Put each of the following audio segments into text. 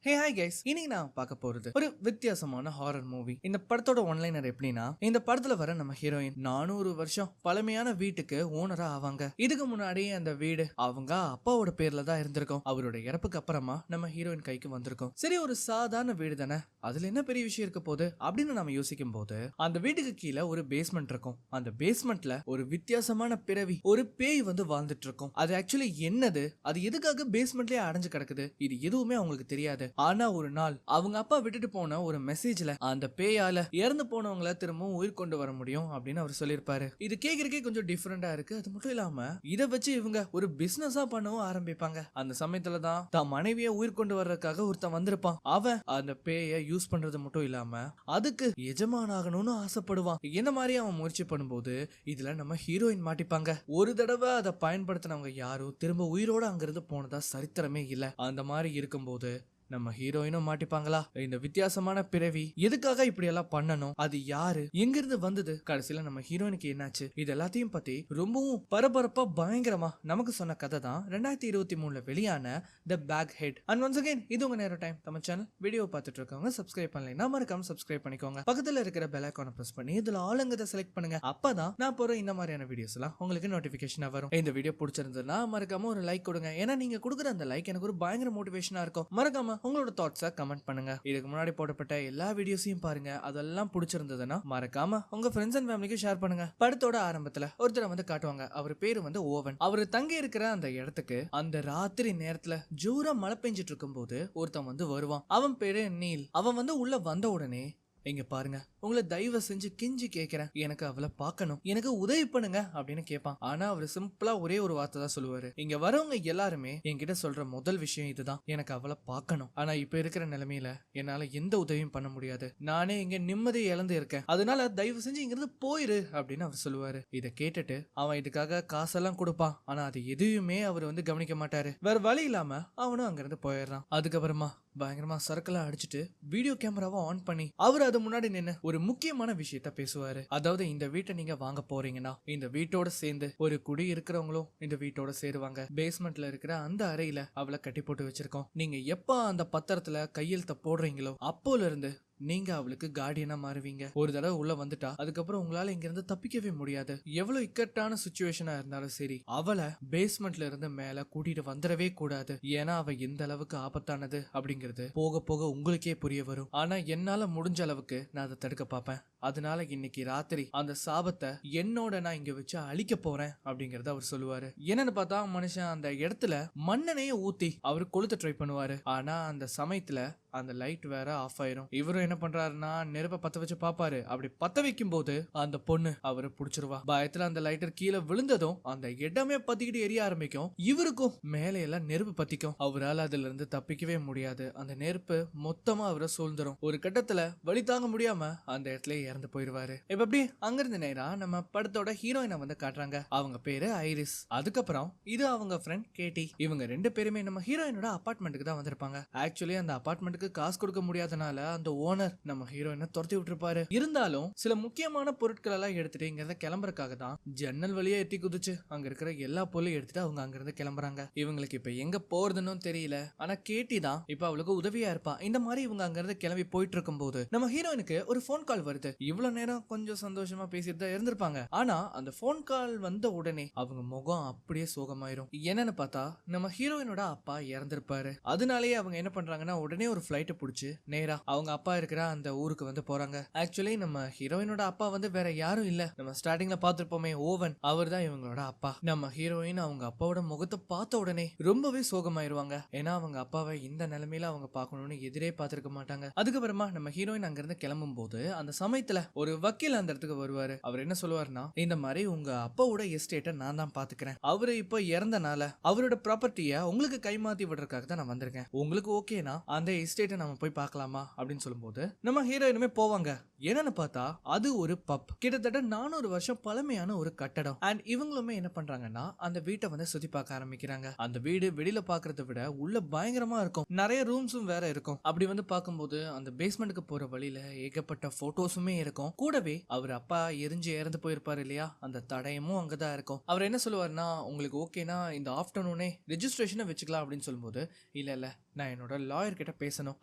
Hey hi guys, இன்னைக்கு நான் பார்க்க போறது ஒரு வித்தியாசமான ஹாரர் மூவி. இந்த படத்தோட ஒன்லைனர் எப்படின்னா, இந்த படத்துல வர நம்ம ஹீரோயின் 400 வருஷம் பழமையான வீட்டுக்கு ஓனரா ஆவாங்க. இதுக்கு முன்னாடி அந்த வீடு அவங்க அப்பாவோட பேர்ல தான் இருந்திருக்கும். அவரோட இறப்புக்கு அப்புறமா நம்ம ஹீரோயின் கைக்கு வந்திருக்கும். சரி, ஒரு சாதாரண வீடு தானே, அதுல என்ன பெரிய விஷயம் இருக்க போகுது அப்படின்னு நம்ம யோசிக்கும் போது, அந்த வீட்டுக்கு கீழே ஒரு பேஸ்மெண்ட் இருக்கும். அந்த பேஸ்மெண்ட்ல ஒரு வித்தியாசமான பிறவி, ஒரு பேய் வாழ்ந்துட்டு இருக்கும். அது ஆக்சுவலி என்னது, அது எதுக்காக பேஸ்மெண்ட்லயே அடைஞ்சு கிடக்குது, இது எதுவுமே அவங்களுக்கு தெரியாது. ஆனா ஒரு நாள் அவங்க அப்பா விட்டுட்டு போன ஒரு மெசேஜ்ல அந்த பேயால இறந்து போனவங்கள திரும்பவும் உயிர் கொண்டு வர முடியும் அப்படின்னு அவர் சொல்லியிருப்பாரு. இது கேக்குறதுக்கே கொஞ்சம் டிஃபரெண்டா இருக்கு. அது மட்டும் இல்லாம இதை வச்சு இவங்க ஒரு பிசினஸா பண்ணவும் ஆரம்பிப்பாங்க. அந்த சமயத்துல தான் தான் மனைவியை உயிர் கொண்டு வர்றதுக்காக ஒருத்தன் வந்திருப்பான். அவன் அந்த பேயை யூஸ் பண்றது மட்டும் இல்லாம அதுக்கு எஜமானாகணும்னு ஆசைப்படுவான். என்ன மாதிரி அவன் முயற்சி பண்ணும்போது இதுல நம்ம ஹீரோயின் மாட்டிப்பாங்க. ஒரு தடவை அதை பயன்படுத்தினவங்க யாரும் திரும்ப உயிரோட அங்கிருந்து போனதா சரித்திரமே இல்ல. அந்த மாதிரி இருக்கும்போது நம்ம ஹீரோயினும் மாட்டிப்பாங்களா? இந்த வித்தியாசமான பிறவி எதுக்காக இப்படி எல்லாம் பண்ணணும், அது யாரு, எங்கிருந்து வந்தது, கடைசியில நம்ம ஹீரோயினுக்கு என்னாச்சு, இது எல்லாத்தையும் பத்தி ரொம்பவும் பரபரப்பா பயங்கரமா நமக்கு சொன்ன கதை தான் 2023 வெளியான the back head. And once again இது உங்க நேர டைம். நம்ம சேனல் வீடியோ பார்த்துட்டு இருக்கவங்க சப்ஸ்கிரைப் பண்ணலைன்னா மறக்காம சப்ஸ்கிரைப் பண்ணிக்கோங்க. பக்கத்துல இருக்கிற பெல் ஐகானை பிரஸ் பண்ணி இதுல ஆளுங்கதை செலக்ட் பண்ணுங்க. அப்பதான் நான் போற இந்த மாதிரியான வீடியோஸ் எல்லாம் உங்களுக்கு நோட்டிபிகேஷனா வரும். இந்த வீடியோ பிடிச்சிருந்ததுன்னா மறக்காம ஒரு லைக் கொடுங்க. ஏன்னா நீங்க கொடுக்குற அந்த லைக் எனக்கு ஒரு பயங்கர மோட்டிவேஷனா இருக்கும். மறக்காம உங்களோட தாட்ஸை கமெண்ட் பண்ணுங்க. இதுக்கு முன்னாடி போடப்பட்ட எல்லா வீடியோஸையும் பாருங்க. அதெல்லாம் பிடிச்சிருந்ததுன்னா மறக்காம உங்க ஃப்ரெண்ட்ஸ் அண்ட் ஃபேமிலிக்கு ஷேர் பண்ணுங்க. படத்தோட ஆரம்பத்துல ஒருத்தரை காட்டுவாங்க. அவர் பேரு ஓவன். அவர் தங்கி இருக்கிற அந்த இடத்துக்கு அந்த ராத்திரி நேரத்துல ஜோரா மழை பெஞ்சிட்டு இருக்கும் போது ஒருத்தன் வருவான். அவன் பேரு நீல். அவன் உள்ள வந்த உடனே, இங்க பாருங்க, உங்களை தயவு செஞ்சு கெஞ்சி கேட்கிறேன், எனக்கு அவளை பார்க்கணும், எனக்கு உதவி பண்ணுங்க அப்படின்னு கேட்பான். ஆனா அவர் சிம்பிளா ஒரே ஒரு வார்த்தை தான் சொல்லுவாரு. இங்க வரவங்க எல்லாருமே என்கிட்ட சொல்ற முதல் விஷயம் இதுதான், எனக்கு அவளை பார்க்கணும். ஆனா இப்ப இருக்கிற நிலைமையில என்னால எந்த உதவியும் பண்ண முடியாது. நானே இங்க நிம்மதியை இழந்து இருக்கேன். அதனால தயவு செஞ்சு இங்கிருந்து போயிரு அப்படின்னு அவர் சொல்லுவாரு. இதை கேட்டுட்டு அவன் இதுக்காக காசெல்லாம் கொடுப்பான். ஆனா அது எதுவுமே அவர் கவனிக்க மாட்டாரு. வேற வழி இல்லாம அவனும் அங்கிருந்து போயிடுறான். அதுக்கப்புறமா பயங்கரமா சரக்கெல்லாம் அடிச்சுட்டு வீடியோ கேமராவை ஆன் பண்ணி அவர் அது முன்னாடி நின்று ஒரு முக்கியமான விஷயத்த பேசுவாரு. அதாவது இந்த வீட்டை நீங்க வாங்க போறீங்கன்னா இந்த வீட்டோட சேர்ந்து ஒரு குடி இருக்கிறவங்களும் இந்த வீட்டோட சேருவாங்க. பேஸ்மெண்ட்ல இருக்கிற அந்த அறையில அவளை கட்டி போட்டு வச்சிருக்கோம். நீங்க எப்ப அந்த பத்திரத்துல கையெழுத்த போடுறீங்களோ அப்போல இருந்து நீங்க அவளுக்கு கார்டியனா மாறுவீங்க. ஒரு தடவை உள்ள வந்துட்டா அதுக்கப்புறம் உங்களால இங்க இருந்து தப்பிக்கவே முடியாது. எவ்வளவு இக்கட்டான சிச்சுவேஷனா இருந்தாலும் சரி, அவளை பேஸ்மெண்ட்ல இருந்து மேல கூட்டிட்டு வந்துடவே கூடாது. ஏன்னா அவ எந்த அளவுக்கு ஆபத்தானது அப்படிங்கிறது போக போக உங்களுக்கே புரிய வரும். ஆனா என்னால முடிஞ்ச அளவுக்கு நான் அதை தடுக்க பார்ப்பேன். அதனால இன்னைக்கு ராத்திரி அந்த சாபத்தை என்னோட நான் இங்க வச்சு அழிக்க போறேன் அப்படிங்கறத அவர் சொல்லுவாரு. என்னன்னு பார்த்தா மனுஷன் அந்த இடத்துல மண்ணெண்ணைய ஊத்தி அவர் கொளுத்த ட்ரை பண்ணுவாரு. ஆனா அந்த சமயத்துல அந்த லைட் வேற ஆஃப் ஆயிரும். இவரும் என்ன பண்றாருன்னா நெருப்ப பத்த வச்சு பாப்பாரு. அப்படி பத்த வைக்கும் போது அந்த பொண்ணு அவரை புடிச்சிருவா. பயத்துல அந்த லைட்டர் கீழே விழுந்ததும் அந்த இடமே பத்திக்கிட்டு எரிய ஆரம்பிக்கும். இவருக்கும் மேலே எல்லாம் நெருப்பு பத்திக்கும். அவரால் அதுல இருந்து தப்பிக்கவே முடியாது. அந்த நெருப்பு மொத்தமா அவரை சூழ்ந்துரும். ஒரு கட்டத்துல வழி தாங்க முடியாம அந்த இடத்துல இறந்து போயிருவாரு. இப்ப எப்படி அங்கிருந்து நேரா நம்ம படத்தோட ஹீரோயினை காட்டுறாங்க. அவங்க பேரு ஐரிஸ். அதுக்கப்புறம் இது அவங்க ஃப்ரெண்ட் கேட்டி. இவங்க ரெண்டு பேருமே நம்ம ஹீரோயினோட அபார்ட்மெண்ட்டுக்கு தான் வந்திருப்பாங்க. ஆக்சுவலி அந்த அபார்ட்மெண்ட்டுக்கு காசு கொடுக்க முடியாதனால அந்த ஓனர் நம்ம ஹீரோயினை துரத்தி விட்டுருப்பாரு. இருந்தாலும் சில முக்கியமான பொருட்கள் எல்லாம் எடுத்துட்டு இங்க இருந்து கிளம்புறதுக்காக தான் ஜன்னல் வழியா எட்டி குதிச்சு அங்க இருக்கிற எல்லா பொருளையும் எடுத்துட்டு அவங்க அங்க இருந்து கிளம்புறாங்க. இவங்களுக்கு இப்ப எங்க போறதுன்னு தெரியல. ஆனா கேட்டி தான் இப்ப அவளுக்கு உதவியா இருப்பா. இந்த மாதிரி இவங்க அங்க இருந்து கிளம்பி போயிட்டு இருக்கும் போது நம்ம ஹீரோயினுக்கு ஒரு போன் கால் வருது. இவ்வளவு நேரம் கொஞ்சம் சந்தோஷமா பேசிட்டு தான் இருந்திருப்பாங்க. ஆனா அந்த போன் கால் வந்த உடனே அவங்க முகம் அப்படியே சோகமாயிரும். என்னன்னு பார்த்தா நம்ம ஹீரோயினோட அப்பா இறந்திருப்பாரு. அதனாலேயே அவங்க என்ன பண்றாங்கன்னா உடனே ஒரு ஃபிளைட் பிடிச்சு நேரா அவங்க அப்பா இருக்கிற அந்த ஊருக்கு போறாங்க. ஆக்சுவலி நம்ம ஹீரோயினோட அப்பா வேற யாரும் இல்ல, நம்ம ஸ்டார்டிங்ல பாத்துருப்போமே ஓவன், அவர் தான் இவங்களோட அப்பா. நம்ம ஹீரோயின் அவங்க அப்பாவோட முகத்தை பார்த்த உடனே ரொம்பவே சோகமாயிருவாங்க. ஏன்னா அவங்க அப்பாவை இந்த நிலைமையில அவங்க பார்க்கணும்னு எதிரே பார்த்திருக்க மாட்டாங்க. அதுக்கப்புறமா நம்ம ஹீரோயின் அங்க இருந்து கிளம்பும் போது அந்த சமயத்துல ஒரு வக்கீல் அந்த இடத்துக்கு வருவாரு. அவர் என்ன சொல்லுவாருன்னா, இந்த மாதிரி உங்க அப்பாவோட எஸ்டேட்டை நான் தான் பாத்துக்கிறேன். அவரு இப்ப இறந்தனால அவரோட ப்ராப்பர்ட்டிய உங்களுக்கு கைமாத்தி விடுறதுக்காக தான் நான் வந்திருக்கேன். உங்களுக்கு ஓகேனா அந்த எஸ்டேட்டை நம்ம போய் பார்க்கலாமா அப்படின்னு சொல்லும்போது நம்ம ஹீரோயினுமே போவாங்க. என்னன்னு பார்த்தா அது ஒரு பப். கிட்டத்தட்ட 400 வருஷம் பழமையான ஒரு கட்டடம். அண்ட் இவங்களுமே என்ன பண்றாங்கன்னா அந்த வீட்டை சுத்தி பார்க்க ஆரம்பிக்கிறாங்க. அந்த வீடு வெளியில பாக்குறத விட உள்ள பயங்கரமா இருக்கும். நிறைய ரூம்ஸும் வேற இருக்கும். அப்படி பார்க்கும்போது அந்த பேஸ்மெண்ட்டுக்கு போற வழியில ஏகப்பட்ட போட்டோஸுமே இருக்கும். கூடவே அவர் அப்பா எரிஞ்சு இறந்து போயிருப்பாரு இல்லையா, அந்த தடயமும் அங்கதான் இருக்கும். அவர் என்ன சொல்லுவாருன்னா, உங்களுக்கு ஓகேனா இந்த ஆஃப்டர்நூனே ரெஜிஸ்ட்ரேஷனை வச்சுக்கலாம் அப்படின்னு சொல்லும்போது, இல்ல நான் என்னோட லாயர் கிட்ட பேசணும்,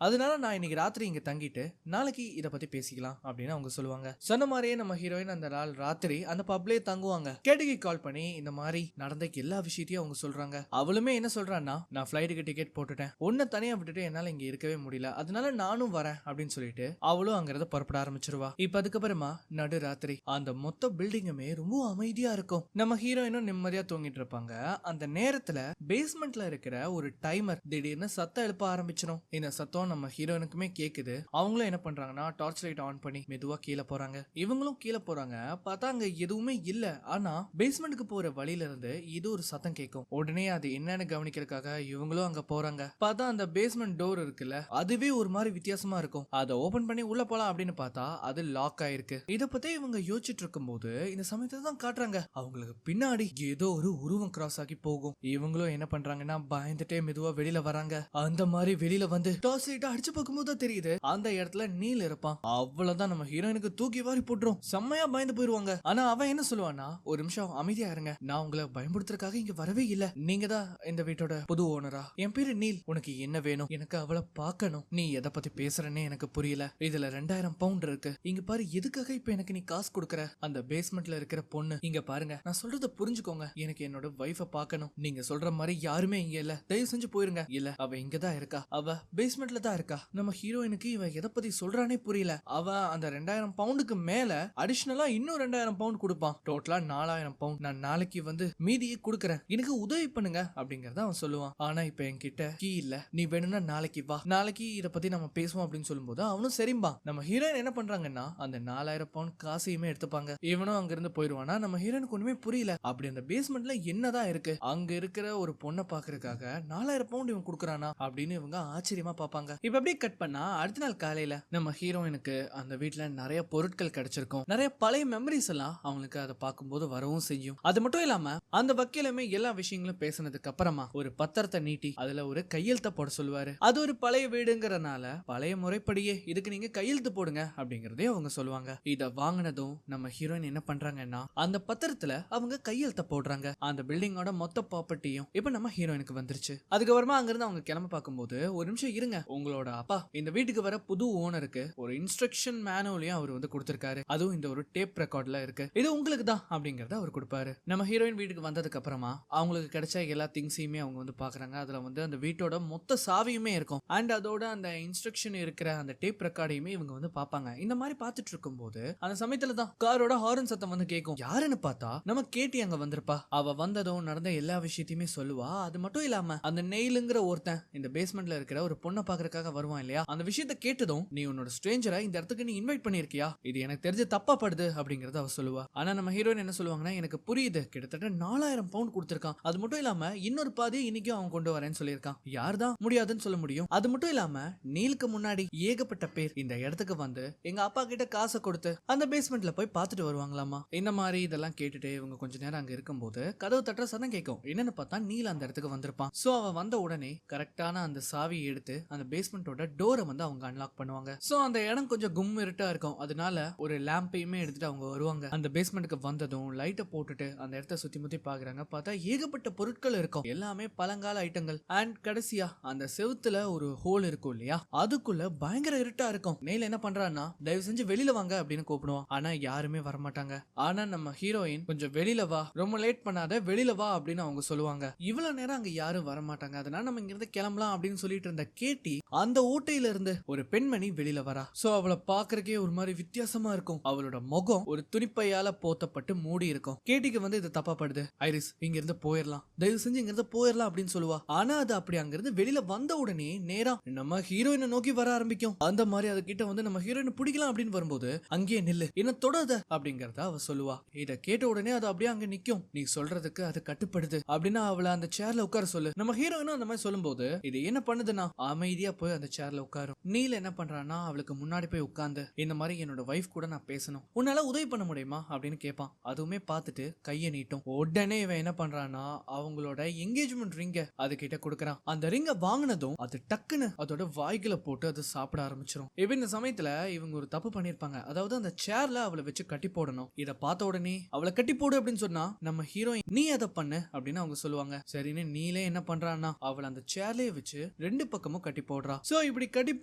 அதனால நான் இன்னைக்கு ராத்திரி இங்க தங்கிட்டு நாளைக்கு இத பத்தி பேசிக்கலாம் அப்படின்னு அவங்க சொல்லுவாங்க. சொன்ன மாதிரியே நம்ம ஹீரோயின் அந்த நாள் ராத்திரி அந்த பப்லயே தங்குவாங்க. கேட்டிக்கு கால் பண்ணி இந்த மாதிரி நடந்த எல்லா விஷயத்தையும் அவங்க சொல்றாங்க. அவளுமே என்ன சொல்றான்னா, நான் ஃபிளைட்டுக்கு டிக்கெட் போட்டுட்டேன், உன்னை தனியா விட்டுட்டு என்னால இங்க இருக்கவே முடியல, அதனால நானும் வரேன் அப்படின்னு சொல்லிட்டு அவளும் அங்கிருந்து புறப்பட ஆரம்பிச்சிருவா. இப்ப அதுக்கப்புறமா நடு ராத்திரி அந்த மொத்த பில்டிங்குமே ரொம்ப அமைதியா இருக்கும். நம்ம ஹீரோயினும் நிம்மதியா தூங்கிட்டு இருப்பாங்க. அந்த நேரத்துல பேஸ்மெண்ட்ல இருக்கிற ஒரு டைமர் திடீர்னு சத்தம் எழுப்ப ஆரம்பிச்சிடும். இந்த சத்தம் நம்ம ஹீரோயினுக்குமே கேக்குது. அவங்களும் என்ன பண்றாங்கன்னா டார்ச் லைட் ஆன் பண்ணி மெதுவா கீழே போறாங்க. இவங்களும் கீழே போறாங்க. பார்த்தா அங்க எதுவுமே இல்ல. ஆனா பேஸ்மெண்ட்டுக்கு போற வழியில இருந்து இது ஒரு சத்தம் கேட்கும். உடனே அது என்னன்னு கவனிக்கிறதுக்காக இவங்களும் அங்க போறாங்க. பார்த்தா அந்த பேஸ்மெண்ட் டோர் இருக்குல்ல, அதுவே ஒரு மாதிரி வித்தியாசமா இருக்கும். அதை ஓபன் பண்ணி உள்ள போலாம் அப்படின்னு பார்த்தா அது லாக் ஆயிருக்கு. இத பத்தி இவங்க யோசிச்சுட்டு இருக்கும்போது இந்த சமயத்தை தான் காட்டுறாங்க. அவங்களுக்கு பின்னாடி ஏதோ ஒரு உருவம் கிராஸ் ஆகி போகும். இவங்களும் என்ன பண்றாங்கன்னா பயந்துட்டே மெதுவா வெளியில வராங்க. அந்த மாதிரி வெளியில வந்து டார்ச் லைட் அடிச்சு பார்க்கும்போது தான் தெரியுது அந்த இடத்துல நீல் இருப்பான். அவ்வளவுதான், நம்ம ஹீரோயினுக்கு தூக்கி வாரி போட்டுரும். செம்மையா பயந்து போயிருவாங்க. ஆனா அவன் என்ன சொல்லுவான்னா, ஒரு நிமிஷம் அமைதியா இருங்க, நான் உங்களை பயன்படுத்துறதுக்காக இங்க வரவே இல்ல, நீங்க தான் இந்த வீட்டோட புது ஓனரா, என் பேரு நீல், உனக்கு என்ன வேணும், எனக்கு அவளை பார்க்கணும், நீ எதை பத்தி பேசுறேன்னு எனக்கு புரியல, இதுல 2000 பவுண்ட் இருக்கு, இங்க பாரு, எதுக்காக இப்ப எனக்கு நீ காசு கொடுக்கற, அந்த பேஸ்மெண்ட்ல இருக்கிற பொண்ணு இங்க பாருங்க, நான் சொல்றத புரிஞ்சுக்கோங்க, எனக்கு என்னோட வைஃப பார்க்கணும், நீங்க சொல்ற மாதிரி யாருமே இங்க இல்ல, தயவு செஞ்சு போயிருங்க. இல்ல, அவ இங்கதான் இருக்கா, அவ பேஸ்மெண்ட்ல தான் இருக்கா. நம்ம ஹீரோயினுக்கு இவ எதை பத்தி சொல்றானே புரியல. அவ அந்த 2000 பவுண்டுக்கு மேல அடிஷனலா இன்னும் 2000 பவுண்ட் கொடுப்பான். டோட்டலா 4000 பவுண்ட். நான் நாளைக்கு வந்து மீதியை கொடுக்கறேன், எனக்கு உதவி பண்ணுங்க அப்படிங்கறத அவன் சொல்லுவான். ஆனா இப்ப என்கிட்ட கீ இல்ல, நீ வேணும்னா நாளைக்கு வா, நாளைக்கு இத பத்தி நம்ம பேசுவோம் அப்படின்னு சொல்லும்போது அவனும் சரிம்பா. நம்ம ஹீரோயின் என்ன பண்றாங்கன்னா அந்த 4000 பவுண்ட் காசையுமே எடுத்துப்பாங்க. இவனும் அங்க இருந்து போயிருவானா. நம்ம ஹீரோயினுக்கு ஒண்ணுமே புரியல. அப்படி அந்த பேஸ்மெண்ட்ல என்னதான் இருக்கு, அங்க இருக்கிற ஒரு பொண்ணை பாக்குறதுக்காக 4000 பவுண்ட் இவன் கொடுக்கறானா அப்படின்னு இவங்க ஆச்சரியமா பாப்பாங்க. இப்ப அப்படியே கட் பண்ணா அடுத்த நாள் காலையில நம்ம ஹீரோயினுக்கு அந்த வீட்டுல நிறைய பொருட்கள் கிடைச்சிருக்கும். நிறைய பழைய மெமரிஸ் எல்லாம் அவங்களுக்கு அதை பார்க்கும்போது வரவும் செய்யும். அது மட்டும் இல்லாம அந்த வக்கீலுமே எல்லா விஷயங்களும் பேசினதுக்கு அப்புறமா ஒரு பத்திரத்தை நீட்டி அதுல ஒரு கையெழுத்த போட சொல்லுவாரு. அது ஒரு பழைய வீடுங்கறனால பழைய முறைப்படியே இதுக்கு நீங்க கையெழுத்து போடுங்க அப்படிங்கறதே அவங்க சொல்லுவாங்க. இத வாங்கினதும் நம்ம ஹீரோயின் என்ன பண்றாங்கன்னா அந்த பத்திரத்துல அவங்க கையெழுத்த போடுறாங்க. அந்த பில்டிங்கோட மொத்த ப்ராப்பர்ட்டியும் இப்ப நம்ம ஹீரோயினுக்கு வந்துருச்சு. அதுக்கப்புறமா அங்கிருந்து அவங்க கிளம்ப பார்க்கும்போது, ஒரு நிமிஷம் இருங்க, உங்களோட அப்பா இந்த வீட்டுக்கு வர புது ஓனருக்கு ஒரு இன்ஸ்ட்ரக்ஷன் மேனுவலையும் அவர் வந்து கொடுத்திருக்காரு, அதுவும் இந்த ஒரு டேப் ரெக்கார்ட்ல இருக்கு, இது உங்களுக்கு தான் அப்படிங்கறத அவர் கொடுப்பாரு. நம்ம ஹீரோயின் வீட்டுக்கு வந்ததுக்கு அப்புறமா அவங்களுக்கு கிடைச்ச எல்லா திங்ஸையுமே அவங்க வந்து பாக்குறாங்க. அதுல வந்து அந்த வீட்டோட மொத்த சாவியுமே இருக்கும். அண்ட் அதோட அந்த இன்ஸ்ட்ரக்ஷன் இருக்கிற அந்த டேப் ரெக்கார்டையுமே இவங்க வந்து பாப்பாங்க. இந்த மாதிரி பார்த்துட்டு இருக்கும்போது அந்த சமயத்துல தான் காரோட ஹாரன் சத்தம் வந்து கேட்கும். யாருன்னு பார்த்தா நம்ம கேட்டி அங்க வந்திருப்பா. அவ வந்ததும் நடந்த எல்லா விஷயத்தையுமே சொல்லுவா. அது மட்டும் இல்லாம அந்த நெயிலுங்கிற ஒருத்தன் இந்த பேஸ்மெண்ட்ல இருக்கிற ஒரு பொண்ணை பாக்குறதுக்காக வருவான் இல்லையா, அந்த விஷயத்தை கேட்டதும் நீ உன்னோட ஸ்ட்ரேஞ்சரை இந்த இடத்துக்கு நீ இன்வைட் பண்ணிருக்கியா, இது எனக்கு தெரிஞ்சு தப்பா படுது அப்படிங்கறத அவ சொல்லுவா. ஆனா நம்ம ஹீரோயின் என்ன சொல்லுவாங்கன்னா, எனக்கு புரியுது, கிட்டத்தட்ட 4000 பவுண்ட் கொடுத்திருக்கான், அது மட்டும் இல்லாம இன்னொரு பாதி இன்னைக்கும் அவன் கொண்டு வரேன்னு சொல்லியிருக்கான், யார்தான் முடியாதுன்னு சொல்ல முடியும். அது மட்டும் இல்லாம நீலுக்கு முன்னாடி ஏகப்பட்ட பேர் இந்த இடத்துக்கு வந்து எங்க அப்பா கிட்ட காசை கொடுத்து அந்த பேஸ்மெண்ட்ல போய் பார்த்துட்டு வருவாங்களாமா. இந்த மாதிரி இதெல்லாம் கேட்டுட்டு இவங்க கொஞ்ச நேரம் அங்க இருக்கும்போது கதவு தட்டுற சத்தம் கேட்கும். என்னன்னு பார்த்தா நீல் அந்த இடத்துக்கு வந்திருப்பான். சோ அவன் வந்த உடனே கரெக்டான அந்த சாவியை எடுத்து அந்த பேஸ்மெண்டோட டோரை வந்து அவங்க அன்லாக் பண்ணுவாங்க. சோ அந்த இடம் கொஞ்சம் கும் இருட்டா இருக்கும். அதனால ஒரு லேம்பையுமே எடுத்துட்டு அவங்க வருவாங்க. அந்த பேஸ்மெண்ட்டுக்கு வந்ததும் லைட்டை போட்டுட்டு அந்த இடத்த சுத்தி முத்தி பாக்குறாங்க. பார்த்தா ஏகப்பட்ட பொருட்கள் இருக்கும், எல்லாமே பழங்கால ஐட்டங்கள். அண்ட் கடைசியா அந்த செவுத்துல ஒரு ஹோல் இருக்கும் இல்லையா, அதுக்குள்ள பயங்கர இருட்டா இருக்கும். நெயில் என்ன பண்றான்னா, தயவு செஞ்சு வெளியில வாங்க அப்படின்னு கூப்பிடுவான். ஆனா யாருமே வரமாட்டாங்க. ஆனா நம்ம ஹீரோயின் கொஞ்சம் வெளியில வா, ரொம்ப லேட் பண்ணாத, வெளியில வா அப்படின்னு அவங்க சொல்லுவாங்க. இவ்வளவு நேரம் அங்க யாரும் வரமாட்டாங்க, அதனால நம்ம இங்க இருந்து கிளம்பலாம் அப்படின்னு சொல்லிட்டு இருந்த கேட்டி அந்த ஓட்டையில இருந்து ஒரு பெண்மணி வெளியில வரா. சோ அவளை பாக்குறக்கே ஒரு மாதிரி வித்தியாசமா இருக்கும். அவளோட முகம் ஒரு துணிப்பையால போத்தப்பட்டு மூடி இருக்கும். கேட்டிக்கு வந்து இது தப்பா படுது. ஐரிஸ், இங்க இருந்து போயிடலாம், தயவு செஞ்சு இங்க இருந்து போயிடலாம் அப்படின்னு சொல்லுவா. ஆனா அது அப்படி அங்க இருந்து வெளியில வந்த உடனே நேரா நம்ம ஹீரோயினை நோக்கி வர ஆரம்பிக்கும். அந்த மாதிரி அது கிட்ட வந்து நம்ம ஹீரோயினை பிடிக்கலாம் அப்படின்னு வரும்போது, அங்கேயே நில்லு, என்ன தொடாத அப்படிங்கறத அவ சொல்லுவா. இத கேட்ட உடனே அது அப்படியே அங்க நிக்கும். நீ சொல்றதுக்கு அது கட்டுப்படுது அப்படின்னு அவளை அந்த சேர்ல உட்கார சொல்லு. நம்ம ஹீரோயினும் அந்த மாதிரி சொல்லும்போது இது என்ன பண்ணுதுன்னா அமைதியா போய் அந்த சேர்ல உட்காரும். நீல என்ன பண்றான்னா அவளுக்கு முன்னாடி போய் உட்கார்ந்து இந்த மாதிரி என்னோட வைஃப் கூட நான் பேசணும், உன்னால உதவி பண்ண முடியுமா அப்படின்னு கேட்பான். அதுவுமே பார்த்துட்டு கையை நீட்டும். உடனே இவன் என்ன பண்றான்னா அவங்களோட என்கேஜ்மெண்ட் ரிங்க அது கிட்ட கொடுக்கறான். அந்த ரிங்க வாங்கினதும் அது டக்குன்னு அதோட வாய்க்குல போட்டு அது சாப்பிட ஆரம்பிச்சிடும். இப்ப இந்த சமயத்துல இவங்க ஒரு தப்பு பண்ணிருப்பாங்க. அதாவது அந்த சேர்ல அவளை வச்சு கட்டி போடணும். இத பார்த்த உடனே அவளை கட்டி போடு அப்படின்னு சொன்னா நம்ம ஹீரோயின் நீ அதை பண்ணு அப்படின்னு அவங்க சொல்லுவாங்க. சரின்னு நீலே என்ன பண்றான்னா அவளை அந்த சேர்லயே வச்சு 2 பக்கமும் கட்டி போடுறா. சோ இப்படி கட்டி